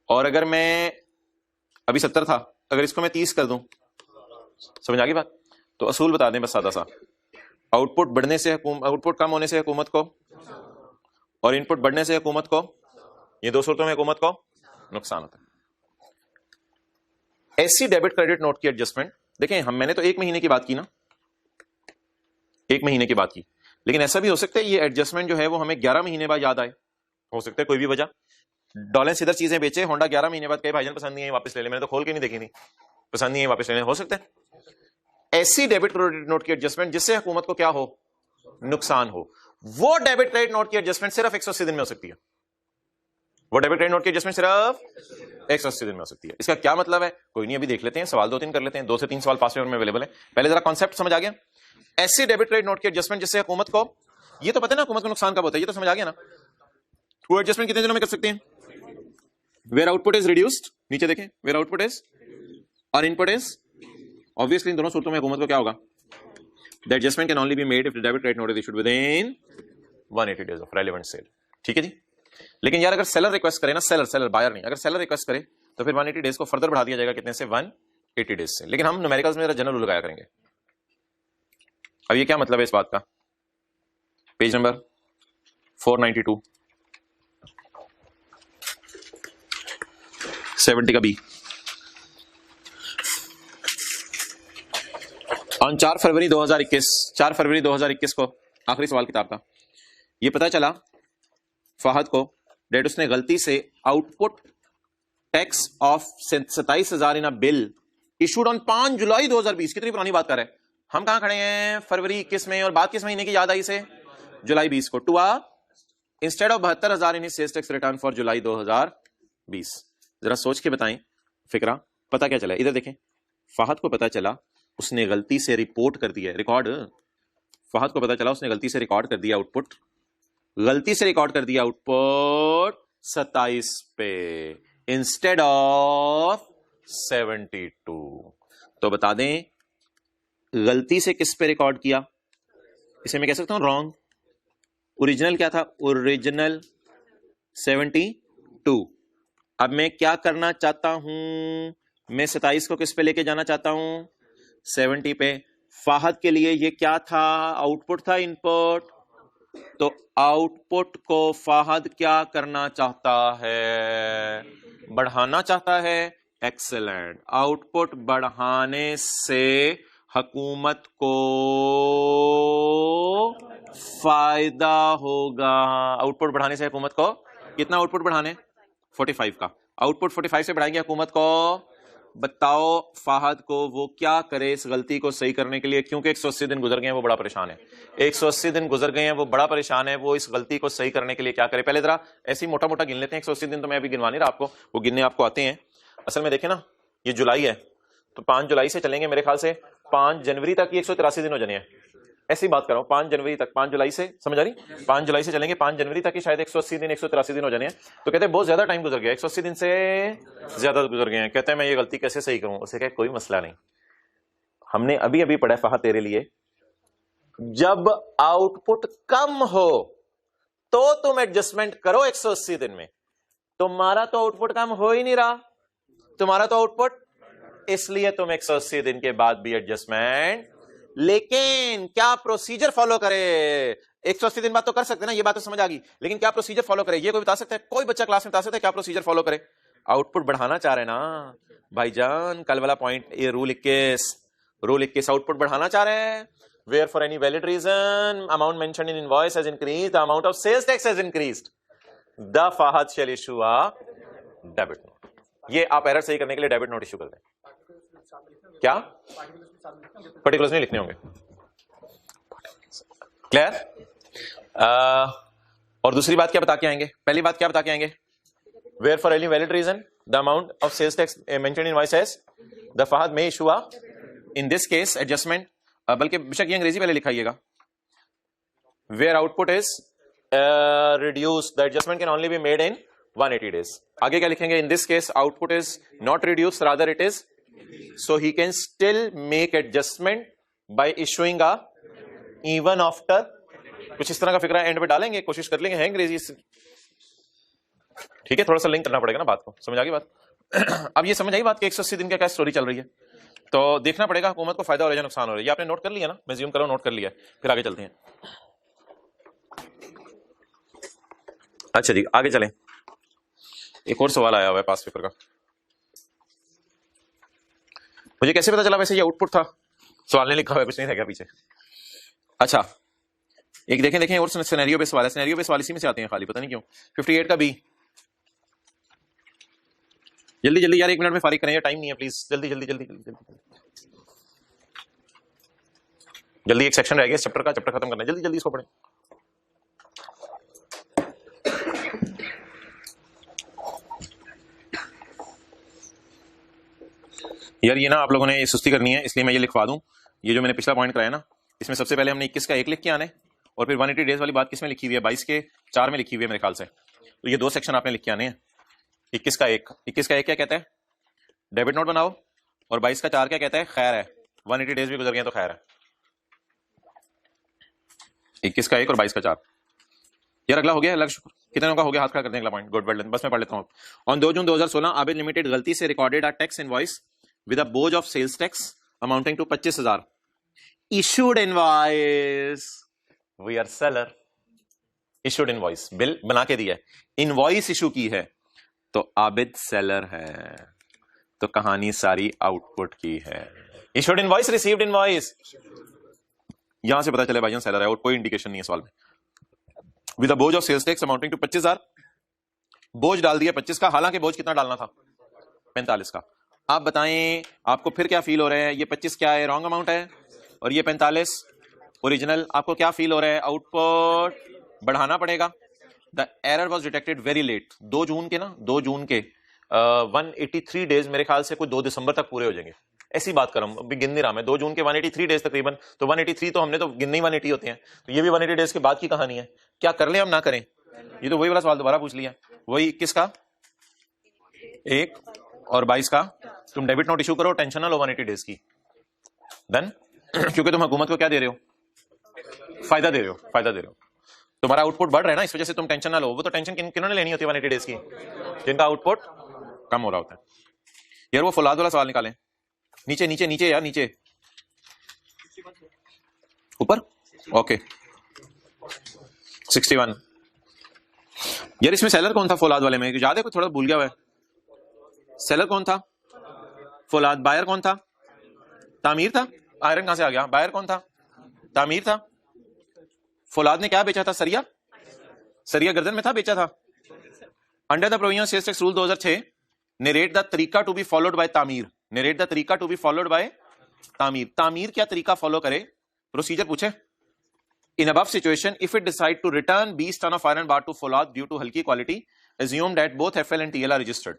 Speaker 1: और अगर मैं अभी 70 था, अगर इसको मैं 30 कर दूं, समझ आ गई बात? तो असूल बता दें बस सादा सा, आउटपुट बढ़ने से आउटपुट कम होने से हुकूमत को और इनपुट बढ़ने से हुकूमत को, ये दो सूरतों में हुकूमत को नुकसान होता है। ऐसी डेबिट क्रेडिट नोट की एडजस्टमेंट देखें, मैंने तो 1 महीने की बात की ना, 1 महीने की बात की, लेकिन ऐसा भी हो सकता है ये एडजस्टमेंट जो है वो हमें 11 महीने बाद याद आए। हो सकता है कोई भी वजह, डॉलेंस इधर चीजें बेचे, होंडा 11 महीने बाद कहे भाईजान पसंद नहीं है वापस ले ले, मैंने तो खोल के नहीं देखी थी, पसंद नहीं है वापस ले ले। हो सकता है ऐसी डेबिट क्रेडिट नोट की एडजस्टमेंट जिससे हुकूमत को क्या हो? नुकसान हो। वो डेबिट क्रेडिट नोट की एडजस्टमेंट सिर्फ 180 दिन में हो सकती है। वो डेबिट क्रेडिट नोट की एडजस्टमेंट सिर्फ 180 दिन में हो सकती है। इसका क्या मतलब है? कोई नहीं, अभी देख लेते हैं, सवाल 2-3 कर लेते हैं, 2 से 3 सवाल पास पेपर में अवेलेबल है। पहले जरा कॉन्सेप्ट समझ आ गया? ऐसी डेबिट क्रेडिट नोट की एडजस्टमेंट जिससे हुकूमत को, ये तो पता है ना हुकूमत को नुकसान कब होता है, ये तो समझ आ गया ना। वो एडजस्टमेंट कितने दिनों में कर सकते हैं? वेयर आउटपुट इज रिड्यूस्ड, नीचे देखें, वेयर आउटपुट इज और इनपुट इज, ऑब्वियसली इन दोनों सूरतों में हुकूमत को क्या होगा? The adjustment can only be made if the debit credit note is issued within 180 days of relevant sale. ठीक है जी। लेकिन यार अगर सेलर रिक्वेस्ट करे ना, सेलर बायर नहीं, अगर सेलर रिक्वेस्ट करे तो फिर 180 डेज को फर्दर बढ़ा दिया जाएगा, कितने से? 180 डेज से। लेकिन हम न्यूमेरिकल्स में जरा जनरल रूल लगाया करेंगे। अब ये क्या मतलब है इस बात का? पेज नंबर 492 70 का बी। ऑन 4 फरवरी 2021 को आखिरी सवाल किताब का, ये पता चला फहद को डेट उसने गलती से output tax of 27,000 in a bill issued on 5 जुलाई 2020। कितनी पुरानी बात कर रहे हैं हम, कहां खड़े हैं? फरवरी 21 में, और बात किस महीने की याद आई से? जुलाई 20 को। To instead of 72,000 in sales tax return for July 2020। जरा सोच के बताएं फिक्रा, पता क्या चला? इधर देखें, फहद को पता चला उसने गलती से रिपोर्ट कर दिया, रिकॉर्ड, फहद को पता चला उसने गलती से रिकॉर्ड कर दिया आउटपुट, गलती से रिकॉर्ड कर दिया आउटपुट 27 पे इंस्टेड ऑफ 72। तो बता दें गलती से किस पे रिकॉर्ड किया? इसे मैं कह सकता हूं रॉन्ग। ओरिजिनल क्या था? ओरिजिनल 72। अब मैं क्या करना चाहता हूं? मैं 27 को किस पे लेके जाना चाहता हूं? 70 पे। फाहद के लिए ये क्या था? आउटपुट था, इनपुट। तो आउटपुट को फाहद क्या करना चाहता है? बढ़ाना चाहता है। एक्सेलेंट। आउटपुट बढ़ाने से हुकूमत को फायदा होगा। आउटपुट बढ़ाने से हुकूमत को कितना आउटपुट बढ़ाने? 45 का आउटपुट 45 से बढ़ाएंगे हुकूमत को। बताओ फाहद को वो क्या करे इस गलती को सही करने के लिए, क्योंकि 180 दिन गुजर गए हैं, वो बड़ा परेशान है। 180 दिन गुजर गए हैं, वो बड़ा परेशान है। वो इस गलती को सही करने के लिए क्या करे? पहले जरा ऐसे ही मोटा मोटा गिन लेते हैं। 180 दिन तो मैं अभी गिनवा नहीं रहा आपको, वो गिनने आपको आते हैं। असल में देखें ना, ये जुलाई है तो 5 जुलाई से चलेंगे, मेरे ख्याल से 5 जनवरी तक ये 183 दिन हो जाने हैं। ऐसी बात कर रहा हूं, 5 जनवरी तक, 5 जुलाई से, समझ आ रही? 5 जुलाई से चलेंगे, 5 जनवरी तक ही शायद 180 दिन 183 दिन हो जाने हैं। तो कहते हैं बहुत ज्यादा टाइम गुजर गया, 180 दिन से ज्यादा गुजर गए हैं। कहते हैं मैं ये गलती कैसे सही करूं? उसे कहे कोई मसला नहीं, हमने अभी अभी पढ़ा फहद तेरे लिए, जब आउटपुट कम हो तो तुम एडजस्टमेंट करो 180 दिन में। तुम्हारा तो आउटपुट कम हो ही नहीं रहा, तुम्हारा तो आउटपुट, इसलिए तुम 180 दिन के बाद भी एडजस्टमेंट, लेकिन क्या प्रोसीजर फॉलो करे? 180 दिन बाद तो कर सकते ना, ये बात तो समझ आ गई, लेकिन क्या प्रोसीजर फॉलो करे ये कोई बता सकता है? कोई बच्चा क्लास में बता सकता है क्या प्रोसीजर फॉलो करे? आउटपुट बढ़ाना चाह रहे ना भाईजान, कल वाला पॉइंट, ये रूल 21 आउटपुट बढ़ाना चाह रहे हैं। Where for any valid reason amount mentioned in invoice has increased, the amount of sales tax has increased, the फहद shall issue a debit note. ये आप एरर सही करने के लिए डेबिट नोट इशू कर दें। क्या पर्टिकुलर्स नहीं लिखने होंगे? क्लियर? और दूसरी बात क्या बता के आएंगे? पहली बात क्या बता के आएंगे? Where for any valid reason the amount of sales tax mentioned in invoice has, the फहद may issue a, in this case adjustment, बल्कि बेशक ये अंग्रेजी पहले लिखाइएगा, where output is reduce the adjustment can only be made in 180 days। आगे क्या लिखेंगे? In this case output is not reduce rather it is, so he can still make adjustment by issuing a even after, कुछ इस तरह का फिक्रा एंड पे डालेंगे, कोशिश कर लेंगे, है अंग्रेजी से, ठीक है? थोड़ा सा लिंक करना पड़ेगा ना बात को, समझ आ गई बात? अब ये समझ आई बात कि 180 दिन का क्या स्टोरी चल रही है, तो देखना पड़ेगा हुकूमत को फायदा हो रहा है या नुकसान हो रहा है। ये आपने नोट कर लिया ना? मैं ज़ूम कर रहा हूं, नोट कर लिया, फिर आगे चलते हैं। अच्छा जी, आगे चलें। एक और सवाल आया हुआ है पास पेपर का, मुझे कैसे पता चला? वैसे ये आउटपुट था, सवाल नहीं लिखा हुआ है, कुछ नहीं था क्या पीछे? अच्छा, एक देखें और सिनेरियो बेस वाला, सिनेरियो बेस वाले इसी में से आते हैं खाली, पता नहीं क्यों। 58 का बी, जल्दी जल्दी यार, 1 मिनट में फारिग करें, टाइम नहीं है, प्लीज जल्दी जल्दी जल्दी जल्दी जल्दी जल्दी। एक सेक्शन रह गया इस चैप्टर का, चैप्टर खत्म करना है, जल्दी जल्दी इसको पढ़ें। यार ये ना आप लोगों ने ये सुस्ती करनी है, इसलिए मैं ये लिखवा दूं, ये जो मैंने पिछला पॉइंट कराया ना, इसमें सबसे पहले हमने 21 का 1 लिख के आना है, और फिर 180 डेज वाली बात किस में लिखी हुई है? 22 के 4 में लिखी हुई है मेरे ख्याल से। तो ये 2 सेक्शन आपने लिख के आने हैं। 21 का 1 क्या कहता है? डेबिट नोट बनाओ, और 22 का 4 क्या कहता है? खैर है, 180 डेज भी गुजर गए तो खैर है। 21 का 1 और 22 का 4। यार अगला हो गया, अलग कितने का हो गया? हाथ खड़ा कर दें अगला पॉइंट। Good, well done. बस मैं पढ़ लेता हूँ। ऑन 2 जून 2016 आबिद लिमिटेड गलती से recorded a tax invoice with a बोझ of sales tax amounting to 25,000 issued invoice, we are seller, issued invoice, bill बना के दिया है, इनवॉइस इशू की है, तो आबिद सेलर है, तो कहानी सारी आउटपुट की है। issued invoice, received invoice, यहां से पता चले भाईजान सेलर है, और कोई इंडिकेशन नहीं है सवाल में। with a बोझ of sales tax amounting to 25,000, बोझ डाल दिया 25 का, हालांकि बोझ कितना डालना था? 45 का। आप बताएं आपको फिर क्या फील हो रहा है? ये 25 क्या है? रॉन्ग अमाउंट है, और ये 45 ओरिजिनल। आपको क्या फील हो रहा है? आउटपुट बढ़ाना पड़ेगा। The error was detected very late, 2 June के ना, 2 जून के 183 डेज मेरे ख्याल से कोई 2 दिसंबर तक पूरे हो जाएंगे, ऐसी बात कर रहा हूं, अभी गिन नहीं रहा मैं। 2 जून के 183 डेज तकरीबन, तो 183 तो हमने तो गिनने ही 180 होते हैं, तो ये भी 180 डेज के बाद की कहानी है। क्या कर ले हम ना करें? ये तो वही वाला सवाल दोबारा पूछ लिया, वही 21 का 1 और 22 का, तुम डेबिट नोट इशू करो, टेंशन ना लो 180 डेज की, डन। क्योंकि तुम हुकूमत को क्या दे रहे हो? फायदा दे रहे हो, फायदा दे रहे हो। तुम्हारा आउटपुट बढ़ रहा है ना, इस वजह से तुम टेंशन ना लो। वो तो टेंशन किन्होंने लेनी होती है 180 डेज की? जिनका आउटपुट कम हो रहा होता है। यार वो फौलाद वाला सवाल निकालें, नीचे नीचे नीचे यार, नीचे ऊपर, ओके 61। यार इसमें सेलर कौन था फौलाद वाले में? याद है? कोई थोड़ा भूल गया हुआ है। सेलर कौन था? फौलाद। बायर कौन था? तामीर था। आयरन कहां से आ गया? बायर कौन था? तामीर था। फौलाद ने क्या बेचा था? सरिया। सरिया गर्दन में था, बेचा था। Under the provision sales tax rule 2006, narrate the तरीका to be followed by Tameer. Narrate the तरीका to be followed by Tameer. Tameer क्या तरीका फॉलो करे? प्रोसीजर पूछे। In above situation, if it decide to return 20 ton of iron bar to Faulad due to हल्की quality, assume that both FL and TL are registered।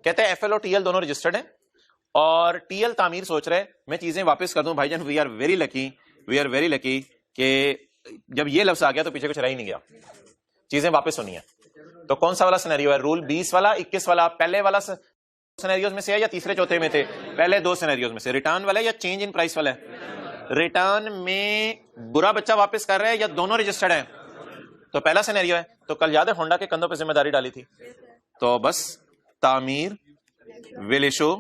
Speaker 1: कहते हैं FL और TL दोनों रजिस्टर्ड हैं, और TL तामीर सोच रहे मैं चीजें वापस कर दूं। भाईजान वी आर वेरी लकी कि जब ये लफ्ज आ गया तो पीछे कुछ रह ही नहीं गया, चीजें वापस होनी है। तो कौन सा वाला सिनेरियो है? रूल 20 वाला, 21 वाला? पहले वाला सिनेरियोज में से है या तीसरे चौथे में थे? पहले 2 सिनेरियोज में से। रिटर्न वाला या चेंज इन प्राइस वाला है? रिटर्न में बुरा बच्चा वापस कर रहा है या दोनों रजिस्टर्ड है? तो पहला सिनेरियो है, तो कल याद है होंडा के कंधों पे जिम्मेदारी डाली थी, तो बस तामीर विल इशू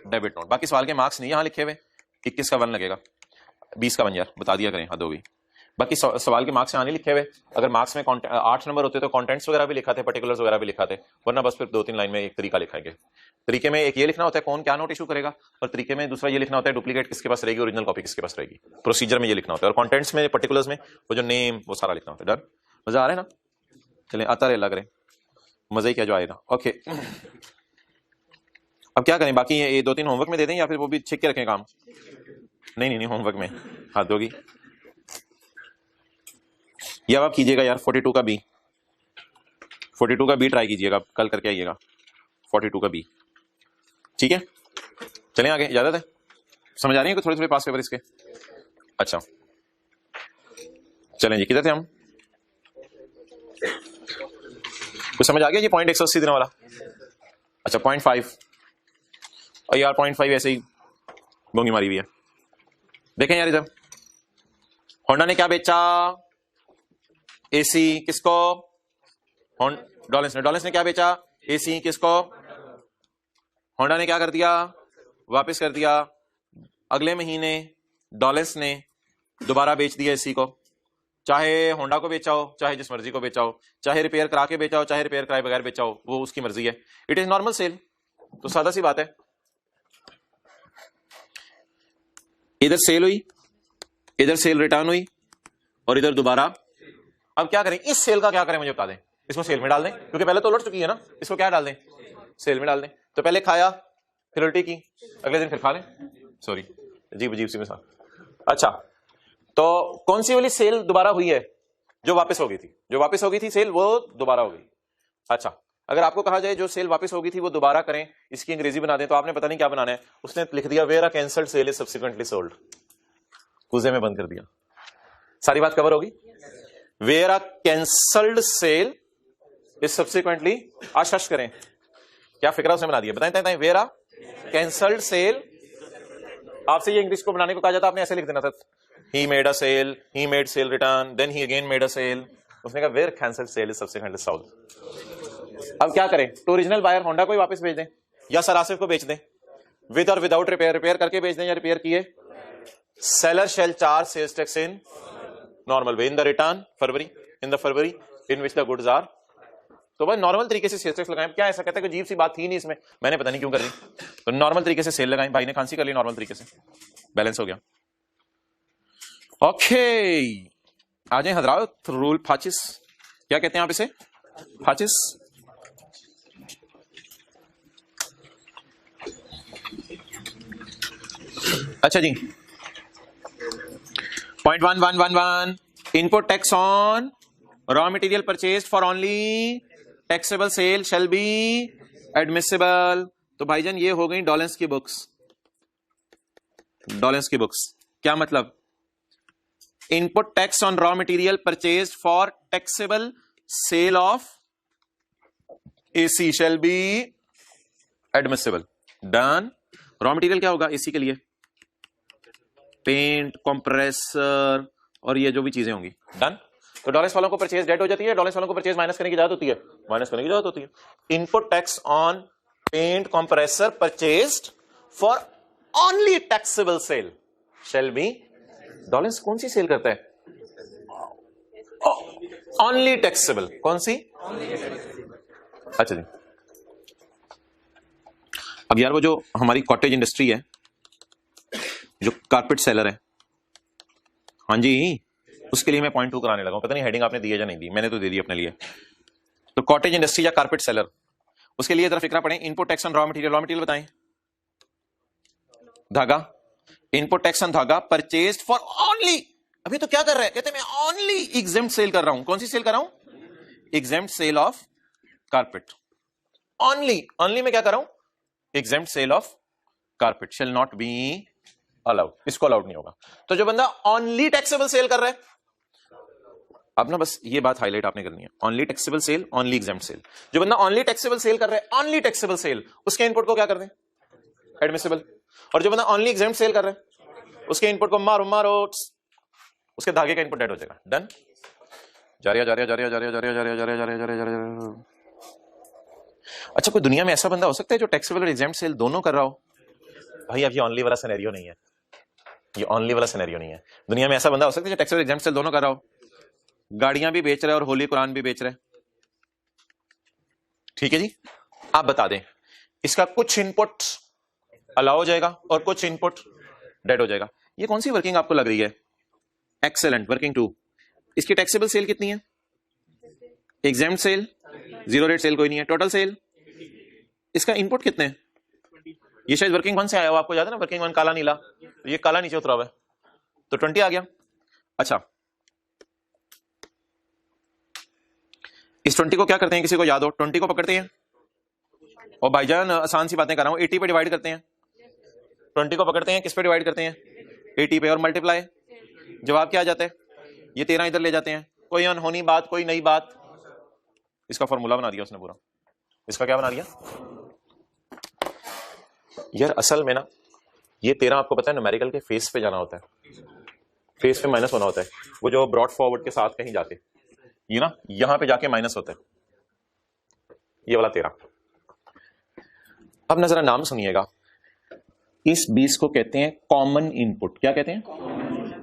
Speaker 1: डेबिट नोट। बाकी सवाल के मार्क्स नहीं यहां लिखे हुए, 21 का 1 लगेगा, 20 का 1 यार बता दिया करें, हद होगी। बाकी सवाल के मार्क्स यहाँ नहीं लिखे हुए, अगर मार्क्स में 8 नंबर होते तो कंटेंट्स वगैरह भी लिखा थे, पर्टिकुलर्स वगैरह भी लिखा थे, वरना बस फिर 2-3 लाइन में एक तरीका लिखाएंगे। तरीके में एक ये लिखना होता है कौन क्या नोट इशू करेगा, और तरीके में दूसरा ये लिखना होता है डुप्लीकेट किसके पास रहेगी, ओरिजिनल कॉपी किसके पास रहेगी। प्रोसीजर में ये लिखना होता है, और कॉन्टेंट्स में पर्टिकुलर्स में वो जो नेम वो सारा लिखना होता है। डन, मजा आ रहा है ना? चले आता रहे, लग रहे मजा ही क्या जो आएगा। ओके, अब क्या करें, बाकी ये 2-3 होमवर्क में दे दें या फिर वो भी छिक के रखें काम? नहीं, होमवर्क में हाथ होगी। ये अब आप कीजिएगा यार 42 का बी, 42 का बी ट्राई कीजिएगा, कल करके आइएगा 42 का बी, ठीक है? चलें आगे, इजाजत है? समझ आ रही है कि थोड़े थोड़े पास पेपर इसके? अच्छा चलें जी, किधर थे हम? कुछ समझ आ गया जी? पॉइंट 180 देने वाला, अच्छा 0.5, और यार 0.5 ऐसे ही बोंगी मारी हुई है। देखें यार, इधर होंडा ने क्या बेचा? एसी, किसको? डॉलेंस ने क्या बेचा? एसी, किसको? होंडा ने क्या कर दिया? वापस कर दिया। अगले महीने डॉलेंस ने दोबारा बेच दिया एसी को, चाहे होंडा को बेचा हो, चाहे जिस मर्जी को बेचा हो, चाहे रिपेयर करा के बेचा हो, चाहे रिपेयर कराए बगैर बेचा हो, वो उसकी मर्जी है। इट इज नॉर्मल सेल, तो सादा सी बात है, इधर सेल हुई, इधर सेल रिटर्न हुई, और इधर दोबारा। अब क्या करें, इस सेल का क्या करें मुझे बता दें। इसको सेल में डाल दें, क्योंकि पहले तो उलट चुकी है ना, इसको क्या डाल दें? सेल में डाल दें। तो पहले खाया, फिर उल्टी की, अगले दिन फिर खा लें, सॉरी अजीब सी मिसाल। अच्छा, तो कौन सी वाली सेल दोबारा हुई है? जो वापस हो गई थी, जो वापस हो गई थी सेल, वो दोबारा हो गई। अच्छा, अगर आपको कहा जाए जो सेल वापस हो गई थी वो दोबारा करें, इसकी अंग्रेजी बना दें, तो आपने पता नहीं क्या बनाना है। उसने लिख दिया where a cancelled sale is subsequently sold, कुजे में बंद कर दिया। सारी बात कवर होगी। Where a cancelled sale is subsequently, आश करें, क्या फिक्रा उसने बना दिया, बताएं। वेयर अ कैंसल्ड सेल, आपसे ये इंग्लिश को बनाने को कहा जाता, आपने ऐसे लिख देना था, he made a sale, he made sale return, then he again made a sale. उसने कहा where cancelled sale is subsequently sold. अब क्या करें, तो ओरिजिनल बायर होंडा को ही वापस भेज दें, या सर आसिफ को बेच दें, विद और विदाउट रिपेयर, रिपेयर करके बेच दें या रिपेयर किए। Seller shall charge sales tax in normal way in the return February, in the February in which the goods are. तो भाई नॉर्मल तरीके से सेल्स टैक्स लगाएं। क्या ऐसा कहता है कि अजीब सी बात थी नहीं इसमें, मैंने पता नहीं क्यों कर दी, तो नॉर्मल तरीके से सेल लगाएं। भाई ने खांसी कर ली, नॉर्मल तरीके से बैलेंस हो गया। ओके, आ जाए हजरात, रूल फाचिस, क्या कहते हैं आप इसे? फाचिस। अच्छा जी, 0.1111 input tax on raw material purchased for only taxable sale shall be admissible. तो भाईजान ये हो गई डॉलेंस की बुक्स, डॉलेंस की बुक्स। क्या मतलब? Input tax on raw material purchased for taxable sale of AC shall be admissible. Done. Raw material क्या होगा एसी के लिए? पेंट, कंप्रेसर और ये जो भी चीजें होंगी। डन। तो डॉलेंस वालों को परचेज डेट हो जाती है, डॉलेंस वालों को परचेज माइनस करने की जरूरत होती है, माइनस करने की जरूरत होती है। Input tax on paint compressor purchased for only taxable sale shall be. डॉलेंस कौन सी सेल करता है? Only taxable. कौन सी? अच्छा जी, अब यार वो जो हमारी कॉटेज इंडस्ट्री है, जो कारपेट सेलर है, हाँ जी, उसके लिए मैं 0.2 कराने लगा हूं। पता नहीं हेडिंग आपने दी है या नहीं दी, मैंने तो दे दी अपने लिए। तो कॉटेज इंडस्ट्री या कारपेट सेलर, उसके लिए जरा फिक्रा पड़े। Input tax on raw material, raw material बताएं, धागा। इनपुट टैक्स ऑन धागा परचेज्ड फॉर ओनली, अभी तो क्या कर रहा है, कहते हैं मैं ओनली एग्जेम्प्ट सेल कर रहा हूं। कौन सी सेल कर रहा हूं? Exempt sale of carpet. Only, only में क्या कर रहा हूं? Exempt sale of carpet shall not be allowed, इसको अलाउड नहीं होगा। तो जो बंदा ओनली टैक्सेबल सेल कर रहा है, अब ना बस ये बात हाईलाइट आपने करनी है, only taxable sale, only exempt sale. जो बंदा ओनली टैक्सेबल सेल कर रहा है, ओनली टैक्सेबल सेल, उसके इनपुट को क्या कर दें? एडमिसिबल। और जो बंदा ओनली एग्जेम्प्ट सेल कर रहा है, उसके इनपुट को मारो, उसके धागे का इनपुट डेड हो जाएगा। डन। जा रहा। अच्छा, कोई दुनिया में ऐसा बंदा हो सकता है जो टैक्सेबल और एग्जेम्प्ट सेल दोनों कर रहा हो? भाई अब ये ओनली वाला सिनेरियो नहीं है, ये ओनली वाला सिनेरियो नहीं है। दुनिया में ऐसा बंदा हो सकता है जो टैक्सेबल एग्जेम्प्ट सेल दोनों कर रहा हो, गाड़ियां भी बेच रहा है और होली कुरान भी बेच रहा है। ठीक है जी, आप बता दें इसका कुछ इनपुट अलाउ हो जाएगा और कुछ इनपुट डेड हो जाएगा। ये कौन सी वर्किंग आपको लग रही है? Excellent, working 2। इसकी टैक्सेबल सेल कितनी है? Exempt sale, zero rate sale कोई नहीं है। टोटल सेल, इसका इनपुट कितने हैं? ये शायद वर्किंग 1 से आया हो, आपको याद है ना, वर्किंग 1 काला नीला, तो ये काला नीचे उतरा हुआ है, तो 20 आ गया। अच्छा, इस 20 को क्या करते हैं, किसी को याद हो? 20 को पकड़ते हैं और भाईजान आसान सी बातें कर रहा हूं, 80 पे डिवाइड करते हैं। 20 को पकड़ते हैं, किस पे डिवाइड करते हैं? 80 पे, और मल्टीप्लाई। जवाब क्या आ जाता है? ये 13 इधर ले जाते हैं। कोई अनहोनी बात, कोई नई बात? इसका फॉर्मूला बना दिया उसने पूरा। इसका क्या बना दिया यार? असल में ना ये 13 आपको पता है न्यूमेरिकल के फेस पे जाना होता है, फेस पे माइनस होना होता है। वो जो ब्रॉड फॉरवर्ड के साथ कहीं जाके ये ना यहां पे जाके माइनस होता है, ये वाला 13। अब ना जरा नाम सुनिएगा, इस 20 को कहते हैं कॉमन इनपुट। क्या कहते हैं?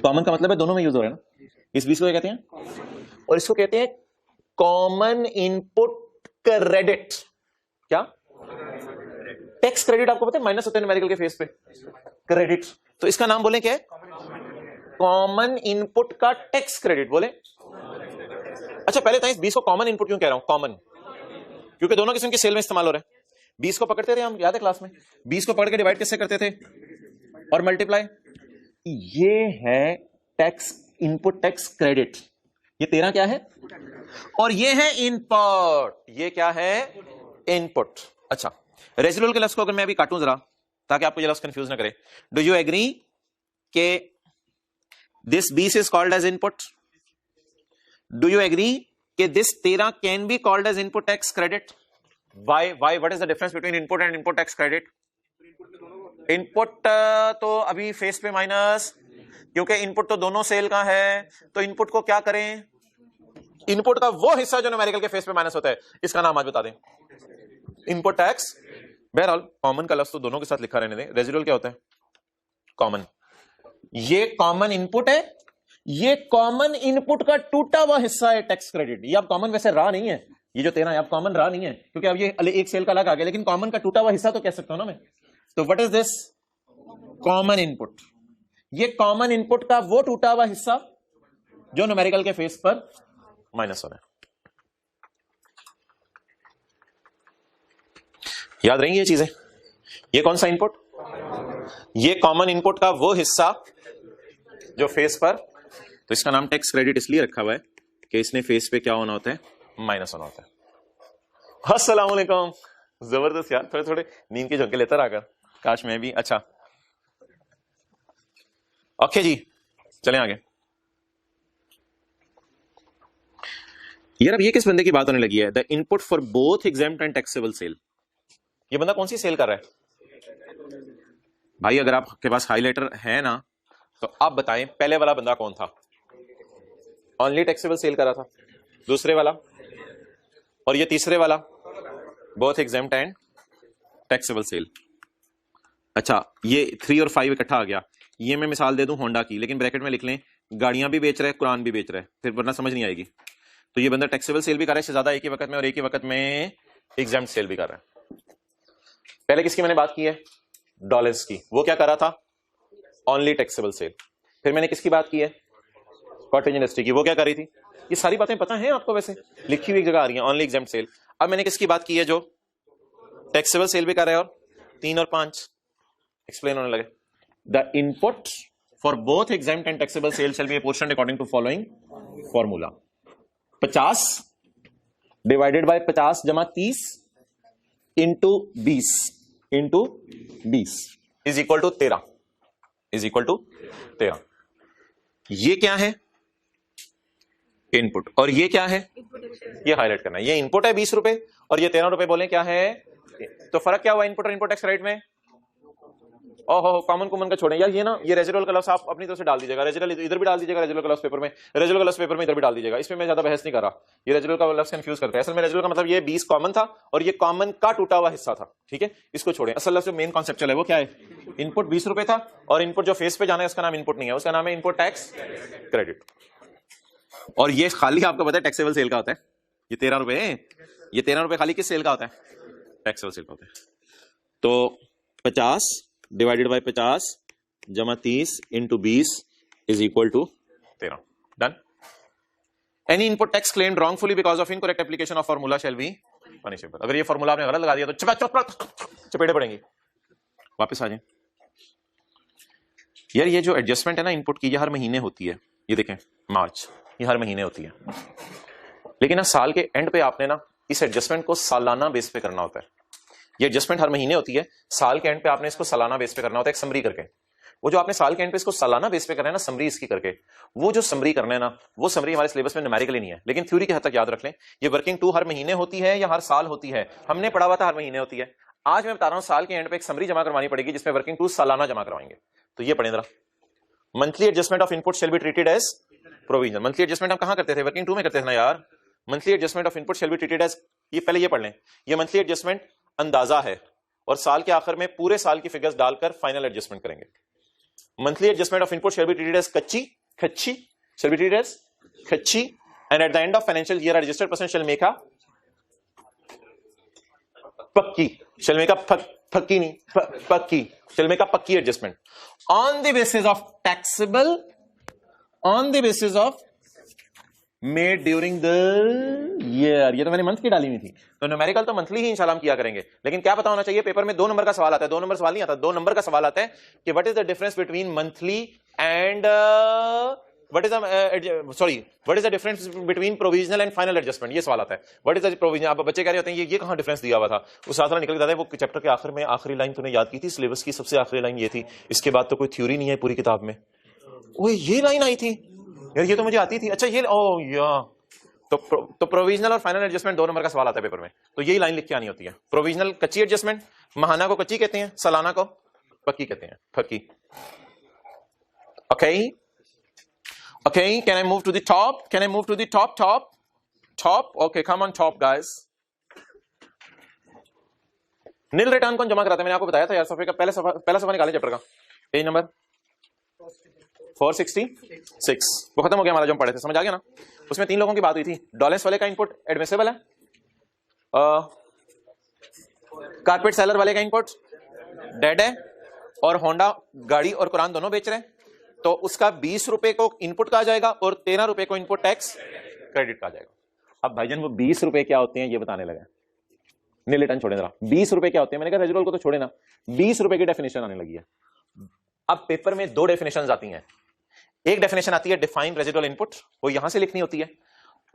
Speaker 1: कॉमन का मतलब है दोनों में यूज हो रहा है ना। इस 20 को क्या कहते हैं? और इसको कहते हैं कॉमन इनपुट क्रेडिट। क्या? Tax credit. आपको पता है माइनस होते हैं न्यूमेरिकल के फेस पे, क्रेडिट। तो इसका नाम बोले क्या है? कॉमन इनपुट का टैक्स क्रेडिट बोले। अच्छा, पहले था इस 20 को कॉमन इनपुट क्यों कह रहा हूं? कॉमन क्योंकि दोनों किस्म के सेल में इस्तेमाल हो रहे हैं। 20 को पकड़ते थे हम, याद है क्लास में, 20 को पकड़ के डिवाइड कैसे करते थे? और मल्टीप्लाई। ये है टैक्स इनपुट टैक्स क्रेडिट। ये 13 क्या है? और ये है इनपुट। ये क्या है? इनपुट। अच्छा, रेजिडुअल के लफ्ज को अगर मैं अभी काटूं जरा ताकि आपको ये लफ्ज कंफ्यूज ना करे, डू यू एग्री के this 20 is called as input? Do you agree कि this 13 can be called as input tax credit? Why? What is the difference between input and input tax credit? Input तो अभी फेस पे माइनस, क्योंकि इनपुट तो दोनों सेल का है, तो इनपुट को क्या करें? इनपुट का वो हिस्सा जो न्यूमेरिकल के फेस पे माइनस होता है, इसका नाम आज बता दें, इनपुट टैक्स। बहरहाल कॉमन का लफ्ज तो दोनों के साथ लिखा रहने दें। रेजिडुअल क्या होता है? कॉमन। ये कॉमन इनपुट है, ये कॉमन इनपुट का टूटा हुआ हिस्सा है टैक्स क्रेडिट। ये अब कॉमन वैसे रहा नहीं है, ये जो 13 है अब कॉमन रहा नहीं है, क्योंकि अब ये एक सेल का अलग आ गया, लेकिन कॉमन का टूटा हुआ हिस्सा तो कह सकता हूं ना मैं। तो what is this? Common input. ये कॉमन इनपुट का वो टूटा हुआ हिस्सा जो न्यूमेरिकल के फेस पर माइनस हो रहा है। याद रहेंगी ये चीजें? ये कौन सा इनपुट? ये कॉमन इनपुट का वो हिस्सा जो फेस पर, तो इसका नाम टैक्स क्रेडिट इसलिए रखा हुआ है कि इसने फेस पे क्या होना होता है? माइनस होना होता है। अस्सलाम वालेकुम। जबरदस्त यार, थोड़े थोड़े नींद के झोंके लेता रहा, काश मैं भी। अच्छा ओके जी, चलें आगे। यार अब ये किस बंदे की बात होने लगी है? The input for both exempt and taxable sale. ये बंदा कौन सी सेल कर रहा है? भाई अगर आपके पास हाईलाइटर है ना, तो आप बताएं पहले वाला बंदा कौन था? ओनली टैक्सेबल सेल कर रहा था, दूसरे वाला, और ये तीसरे वाला both exempt and taxable sale. अच्छा, ये 3 और 5 इकट्ठा आ गया। ये मैं मिसाल दे दूं होंडा की, लेकिन ब्रैकेट में लिख लें गाड़ियां भी बेच रहा है, कुरान भी बेच रहा है, फिर वरना समझ नहीं आएगी। तो ये बंदा टैक्सेबल सेल भी कर रहा है ज्यादा एक ही वक्त में, और एक ही वक्त में एग्जेम्प्ट सेल भी कर रहा है। पहले किसकी मैंने बात की है? डॉलर्स की। वो क्या कर रहा था? Only taxable sale. फिर मैंने किसकी बात की है? कॉटेज इंडस्ट्री की। वो क्या कर रही थी? ये सारी बातें पता है आपको, वैसे लिखी हुई एक जगह आ रही है, ओनली एग्जेम्प्ट सेल। अब मैंने किसकी बात की है जो टैक्सेबल सेल भी कर रहा है, और 3 और 5 एक्सप्लेन होने लगे। The input for both exempt and taxable sale shall be apportioned according to following formula. 50 divided by 50 जमा 30 into 20 is equal to 13, is equal to 13। ये क्या है? इनपुट। और ये क्या है? ये हाईलाइट करना है। ये इनपुट है 20 रुपए, और ये 13 रुपए बोले क्या है? तो फर्क क्या हुआ इनपुट और इनपुट टैक्स क्रेडिट में? ओहो कॉमन का छोड़ें यार, ये ना ये रेजिडुअल का लफ्ज आप अपनी तरफ से डाल दीजिएगा, रेजिडुअल इधर भी डाल दीजिएगा, रेजिडुअल का लफ्ज पेपर में, रेजिडुअल का लफ्ज पेपर में इधर भी डाल दीजिएगा, इसमें मैं ज्यादा बहस नहीं कर रहा, ये रेजिडुअल का लफ्ज कंफ्यूज करते हैं। असल में रेजिडुअल का मतलब ये 20 कॉमन था और ये कॉमन का टूटा हुआ हिस्सा था, ठीक है, इसको छोड़ें। असल जो मेन कॉन्सेप्ट है वो क्या है, इनपुट 20 रुपए था और इनपुट जो फेस पे जाना है उसका नाम इनपुट नहीं है, उसका नाम है इनपुट टैक्स क्रेडिट। और ये खाली आपको पता है टैक्सेबल सेल का होता है, ये 13 रुपए, ये 13 रुपए खाली किस सेल का होता है, टैक्सेबल सेल का होता है। तो 50 डिवाइडेड बाय 50 जमा 30 into 20 is equal to 13। Done. Any input tax claimed wrongfully because of incorrect application of formula shall be punishable. अगर ये फॉर्मूला आपने गलत लगा दिया तो चपेटे पड़ेंगी। वापस आ जाए यार, ये जो एडजस्टमेंट है ना इनपुट की, ये हर महीने होती है, ये देखें मार्च, ये हर महीने होती है, लेकिन ना साल के एंड पे आपने ना इस एडजस्टमेंट को सालाना बेस पे करना होता है। ये एडजस्टमेंट हर महीने होती है, साल के एंड पे आपने इसको सालाना बेस पे करना होता है, एक समरी करके। वो जो आपने साल के एंड पे इसको सालाना बेस पे करना है ना, समरी इसकी करके, वो जो समरी करना है ना, वो समरी हमारे सिलेबस में न्यूमेरिकली नहीं है, लेकिन थ्योरी के हद तक याद रख लें। ये वर्किंग टू हर महीने होती है या हर साल होती है, हमने पढ़ा हुआ था हर महीने होती है। आज मैं बता रहा हूं साल के एंड पे एक समरी जमा करवानी पड़ेगी जिसमें वर्किंग टू सालाना जमा करवाएंगे। तो ये पढ़े जरा, monthly adjustment of input shall be treated as provision. Monthly adjustment हम कहां करते थे, वर्किंग टू में करते थे ना यार। Monthly adjustment of input shall be treated as, ये पहले ये पढ़ लें, ये मंथली एडजस्टमेंट अंदाजा है और साल के आखिर में पूरे साल की फिगर्स डालकर फाइनल एडजस्टमेंट करेंगे। Monthly adjustment of input shall be treated as खच्ची शेल बी ट्रीटेड एज खच्ची and at the end of financial year registered person shall make a पक्की, शेल मेक अ पक्की नहीं पक्की, शेल मेक अ पक्की adjustment on the basis of taxable, on the basis of made during the year. ये तो मैंने मंथ की डाली हुई थी, तो न्यूमेरिकल तो मंथली ही इंशाल्लाह हम किया करेंगे, लेकिन क्या पता होना चाहिए पेपर में 2 नंबर का सवाल आता है, 2 नंबर सवाल नहीं आता, 2 नंबर का सवाल आता है कि what is the difference between monthly and what is the difference between provisional and final adjustment, ये सवाल आता है। व्हाट इज द प्रोविजनल, आप बच्चे कह रहे होते हैं ये कहां डिफरेंस दिया हुआ था, उस साथ निकल जाता है वो चैप्टर के आखिर में, आखिरी लाइन तूने याद की थी सिलेबस की सबसे आखिरी लाइन ये थी, इसके बाद तो कोई थ्योरी नहीं है पूरी किताब में। वो ये लाइन आई थी यार, ये तो मुझे आती थी। अच्छा ये ओ या तो प्रोविजनल और फाइनल एडजस्टमेंट 2 नंबर का सवाल आता है पेपर में, तो यही लाइन लिख के आनी होती है। प्रोविजनल कच्ची एडजस्टमेंट, महाना को कच्ची कहते हैं, सालाना को पक्की कहते हैं, पक्की। Okay okay, can I move to the top, can I move to the top top top, okay come on top guys. Nil return कौन जमा कराता है, मैंने आपको बताया था यार, सफे का पहला सफा निकाले चैप्टर का, पेज नंबर 466, वो खत्म हो गया हमारा जो हम पढ़े थे, समझ आ गया ना। उसमें 3 लोगों की बात हुई थी, डॉलेंस वाले का इनपुट एडमिसिबल है, कारपेट सेलर वाले का इनपुट डेड है, और होंडा गाड़ी और कुरान दोनों बेच रहे हैं, तो उसका 20 रुपए को इनपुट कहा जाएगा और 13 रुपए को इनपुट टैक्स क्रेडिट कहा जाएगा। अब भाईजान वो 20 रुपए क्या होते हैं ये बताने लगा, नील रिटर्न छोड़े जरा, 20 रुपए क्या होते हैं, मैंने कहा रेजिडुअल को तो छोड़े ना, 20 रुपए की डेफिनेशन आने लगी है। अब पेपर में 2 डेफिनेशन आती हैं, एक डेफिनेशन आती है डिफाइन रेजिडुअल इनपुट, वो यहां से लिखनी होती है,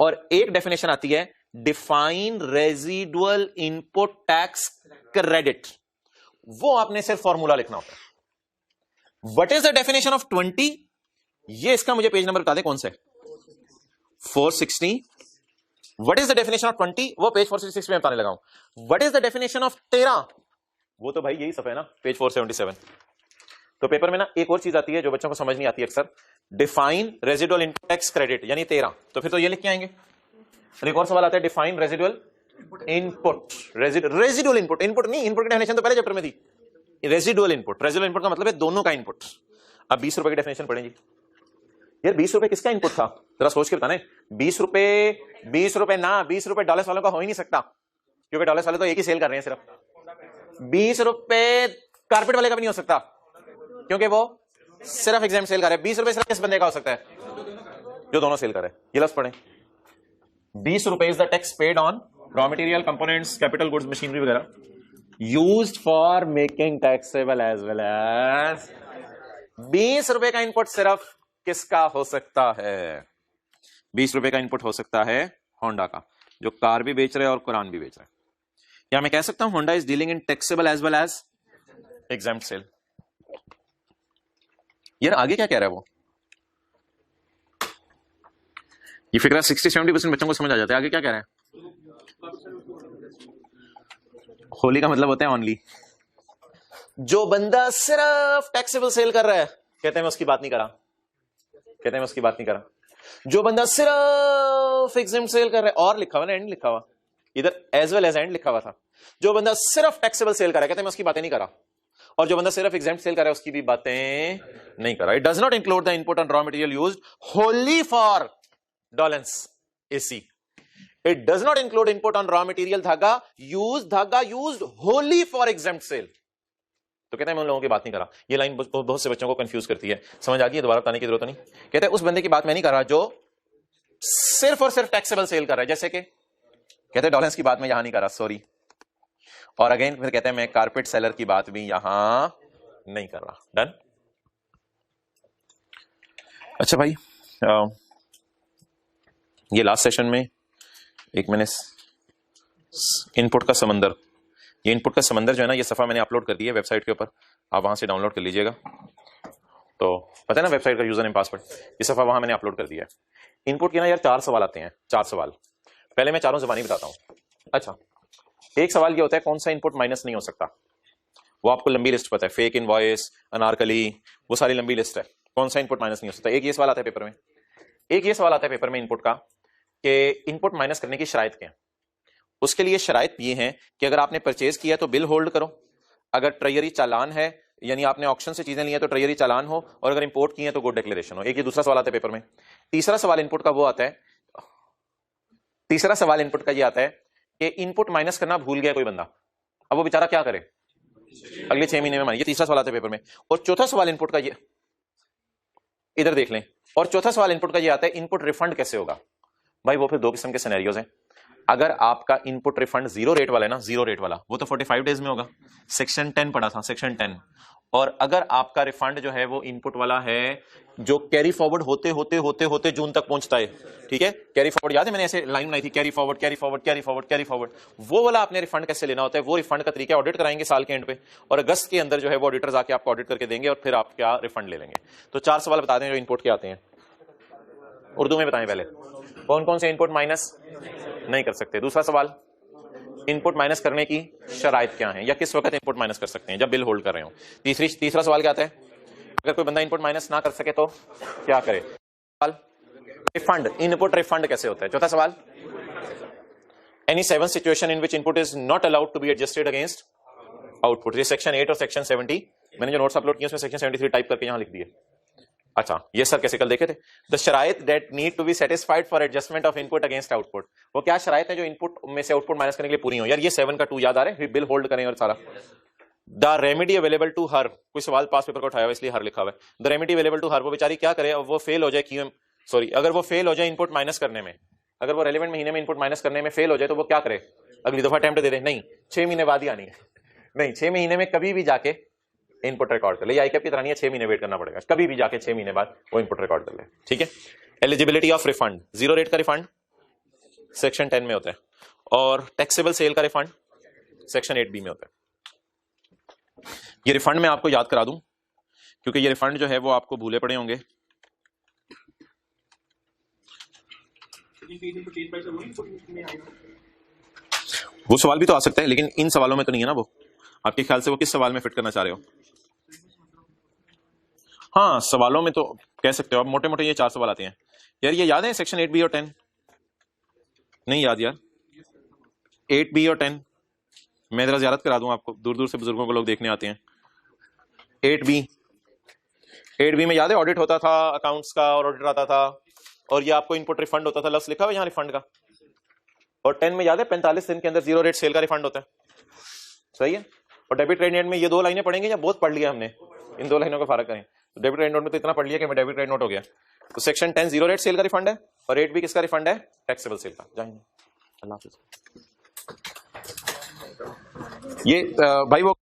Speaker 1: और एक डेफिनेशन आती है define residual input tax credit, वो आपने सिर्फ फॉर्मूला लिखना होता है। What is the definition of 20, ये इसका मुझे पेज नंबर बता दे कौन से, 460। What is the definition of 20, वो पेज 466 में बताने लगा हूं। What is the definition of 13, वो तो भाई यही सब है ना, पेज 477। तो पेपर में ना एक और चीज आती है जो बच्चों को समझ नहीं आती अक्सर, define residual input tax credit, यानी 13, तो फिर तो ये लिख के आएंगे। एक और सवाल आता है define residual input, residual input, input नहीं, इनपुट की डेफिनेशन तो पहले चैप्टर में थी, रेजिडुअल इनपुट, रेजिडुअल इनपुट का मतलब है दोनों का इनपुट। अब 20 रुपए की डेफिनेशन पढ़ेंगे यार, 20 रुपए किसका इनपुट था जरा सोच के बताने। 20 रुपए ना, 20 रुपए डॉलर्स वालों का हो ही नहीं सकता, क्योंकि डॉलर्स वाले तो एक ही सेल कर रहे हैं सिर्फ। 20 रुपए कारपेट वाले का भी नहीं हो सकता, क्योंकि वो सिर्फ एग्जाम सेल कर रहे हैं। 20 रुपए सिर्फ किस बंदे का हो सकता है, जो दोनों सेल करे। ये लफ्ज पढ़े, 20 रुपए is the tax paid on raw material, components, capital goods, machinery वगैरह used for making taxable as well as. 20 रुपए का इनपुट सिर्फ किसका हो सकता है, 20 रुपए का इनपुट हो सकता है होंडा का, जो कार भी बेच रहे हैं और कुरान भी बेच रहे हैं। या मैं कह सकता हूं Honda is dealing in taxable as well as exempt sale. यार आगे क्या कह रहा है वो, ये फिक्रा 60-70% बच्चों को समझ आ जाता है। आगे क्या कह रहा है, होली का मतलब होता है ओनली, जो बंदा सिर्फ टैक्सेबल सेल कर रहा है, कहते हैं मैं उसकी बात नहीं कर रहा, कहते हैं मैं उसकी बात नहीं कर रहा। जो बंदा सिर्फ एग्जेम्प्ट सेल कर रहा है, और लिखा हुआ ना, एंड लिखा हुआ इधर, एज वेल एज एंड लिखा हुआ था। जो बंदा सिर्फ टैक्सेबल सेल कर रहा है, कहते हैं मैं उसकी बातें नहीं कर रहा। और जो बंदा सिर्फ एग्जेम्प्ट सेल कर रहा है, उसकी भी बातें नहीं कर रहा। It does not include the input on raw material used होनली for Dawlance AC. It does not include input on raw material धागा used wholly for exempt sale। तो कहते हैं मैं उन लोगों की बात नहीं कर रहा। ये लाइन बहुत से बच्चों को कंफ्यूज करती है, समझ आ गई है? दोबारा बताने की जरूरत नहीं। कहते हैं उस बंदे की बात मैं नहीं कर रहा जो सिर्फ और सिर्फ टैक्सेबल सेल कर रहा है, जैसे कि कहते हैं डॉलेंस की बात मैं यहां नहीं कर रहा, सॉरी। और अगेन फिर कहते हैं मैं कारपेट सेलर की बात भी यहां नहीं कर रहा। डन। अच्छा भाई, ये लास्ट सेशन में एक मैंने इनपुट का समंदर, ये इनपुट का समंदर जो है ना, ये सफा मैंने अपलोड कर दी है वेबसाइट के ऊपर, आप वहां से डाउनलोड कर लीजिएगा। तो पता है ना वेबसाइट का यूजर नेम पासवर्ड, ये सफा वहां मैंने अपलोड कर दिया है। इनपुट के ना यार 4 सवाल आते हैं, 4 सवाल। पहले मैं चारों जबानी बताता हूं। अच्छा, एक सवाल ये होता है कौन सा इनपुट माइनस नहीं हो सकता। वो आपको लंबी लिस्ट पता है, फेक इनवॉइस, अनारकली, वो सारी लंबी लिस्ट है। कौन सा इनपुट माइनस नहीं हो सकता। एक ये सवाल आता है पेपर में, एक ये सवाल आता है पेपर में इनपुट का कि इनपुट माइनस करने की शराइत क्या है। उसके लिए शराइत ये है कि अगर आपने परचेज किया तो बिल होल्ड करो, अगर ट्रेजरी चालान है यानी आपने ऑक्शन से चीजें ली हैं तो ट्रेजरी चालान हो, और अगर इंपोर्ट की है तो गुड डिक्लेरेशन हो। एक ये दूसरा सवाल आता है पेपर में। तीसरा सवाल इनपुट का वो आता है, तीसरा सवाल इनपुट का ये आता है कि इनपुट माइनस करना भूल गया कोई बंदा, अब वो बेचारा क्या करे, अगले 6 महीने में माने। ये तीसरा सवाल आता है पेपर में। और चौथा सवाल इनपुट का ये, इधर देख लें, और चौथा सवाल इनपुट का ये आता है इनपुट रिफंड कैसे होगा। भाई वो फिर 2 किस्म के सिनेरियोज हैं। अगर आपका इनपुट रिफंड 0 रेट वाला है ना, 0 रेट वाला, वो तो 45 डेज में होगा, सेक्शन 10 पढ़ा था, सेक्शन 10। और अगर आपका रिफंड जो है वो इनपुट वाला है जो कैरी फॉरवर्ड होते होते होते होते जून तक पहुंचता है, ठीक है, कैरी फॉरवर्ड याद है मैंने ऐसे लाइन बनाई थी, carry forward carry forward carry forward carry forward, वो वाला आपने रिफंड कैसे लेना होता है। वो रिफंड का तरीका ऑडिट कराएंगे साल के एंड पे, और अगस्त के अंदर जो है वो ऑडिटर्स आके आपको ऑडिट करके देंगे और फिर आप क्या रिफंड ले लेंगे। तो 4 सवाल बता दें जो इनपुट के आते हैं, उर्दू में बताएं पहले। कौन कौन से इनपुट माइनस नहीं कर सकते। दूसरा सवाल, इनपुट माइनस करने की शराइत क्या है, या किस वक्त इनपुट माइनस कर सकते हैं, जब बिल होल्ड कर रहे हो। तीसरा सवाल क्या आता है, अगर कोई बंदा इनपुट माइनस ना कर सके तो क्या करे। सवाल रिफंड, इनपुट रिफंड कैसे होता है। चौथा सवाल, any 7 situation in which input is not allowed to be adjusted against output. ये सेक्शन 8 और सेक्शन 70 मैंने जो नोट्स अपलोड किए उसमें सेक्शन 73 टाइप करके यहां लिख दिए। अच्छा, ये सर कैसे कल देखे थे। द शराइत that need to be satisfied for adjustment of input against output. वो क्या शराइत है जो इनपुट में से आउटपुट माइनस करने के लिए पूरी हो। यार ये 7 का 2 याद आ रहे हैं, बिल होल्ड करें और सारा। The remedy available to her, कोई सवाल पास पेपर को उठाया हुआ इसलिए हर लिखा हुआ है। The remedy available to her, वो बेचारी क्या करे, वो फेल हो जाए क्यों, सॉरी, अगर वो फेल हो जाए इनपुट माइनस करने में, अगर वो रेलेवेंट महीने में इनपुट माइनस करने में फेल हो जाए तो वो क्या करे, अगली दफा अटेम्प्ट दे दे। नहीं, 6 महीने बाद ही आनी है, नहीं 6 महीने में कभी भी जाके इनपुट रिकॉर्ड कर ले। आई कैप की तरह नहीं है 6 महीने वेट करना पड़ेगा, कभी भी जाके 6 महीने बाद वो इनपुट रिकॉर्ड कर ले, ठीक है। एलिजिबिलिटी ऑफ रिफंड, 0 रेट का रिफंड सेक्शन 10 में होता है, और टैक्सेबल सेल का रिफंड सेक्शन 8B में होता है। ये रिफंड मैं आपको याद करा दूं क्योंकि ये रिफंड जो है वो आपको भूले पड़े होंगे। वो सवाल भी तो आ सकता है लेकिन इन सवालों में तो नहीं है ना। वो आपके ख्याल से वो किस सवाल में फिट करना चाह रहे हो। हाँ, सवालों में तो कह सकते हो आप, मोटे मोटे ये 4 सवाल आते हैं। यार ये याद है सेक्शन 8B और 10, नहीं याद यार, 8B और 10 मैं जरा ज़ियारत करा दूं आपको, दूर दूर से बुजुर्गों को लोग देखने आते हैं। 8B में याद है ऑडिट होता था अकाउंट्स का, और ऑडिट आता था, और ये आपको इनपुट रिफंड होता था, लफ्ज़ लिखा हुआ यहाँ रिफंड का। और 10 में याद है 45 दिन के अंदर 0 रेट सेल का रिफंड होता है, सही है। और डेबिट क्रेडिट नोट में ये 2 लाइनें पढ़ेंगे या बहुत पढ़ लिया हमने, इन 2 लाइनों का फर्क करें। तो डेबिट क्रेडिट नोट में तो इतना पढ़ लिया कि मैं डेबिट क्रेडिट नोट हो गया। तो सेक्शन 10 0 रेट सेल का रिफंड है, और 8B किसका रिफंड है, टैक्सेबल सेल का। जाएंगे, अल्लाह हाफिज़। ये भाई वो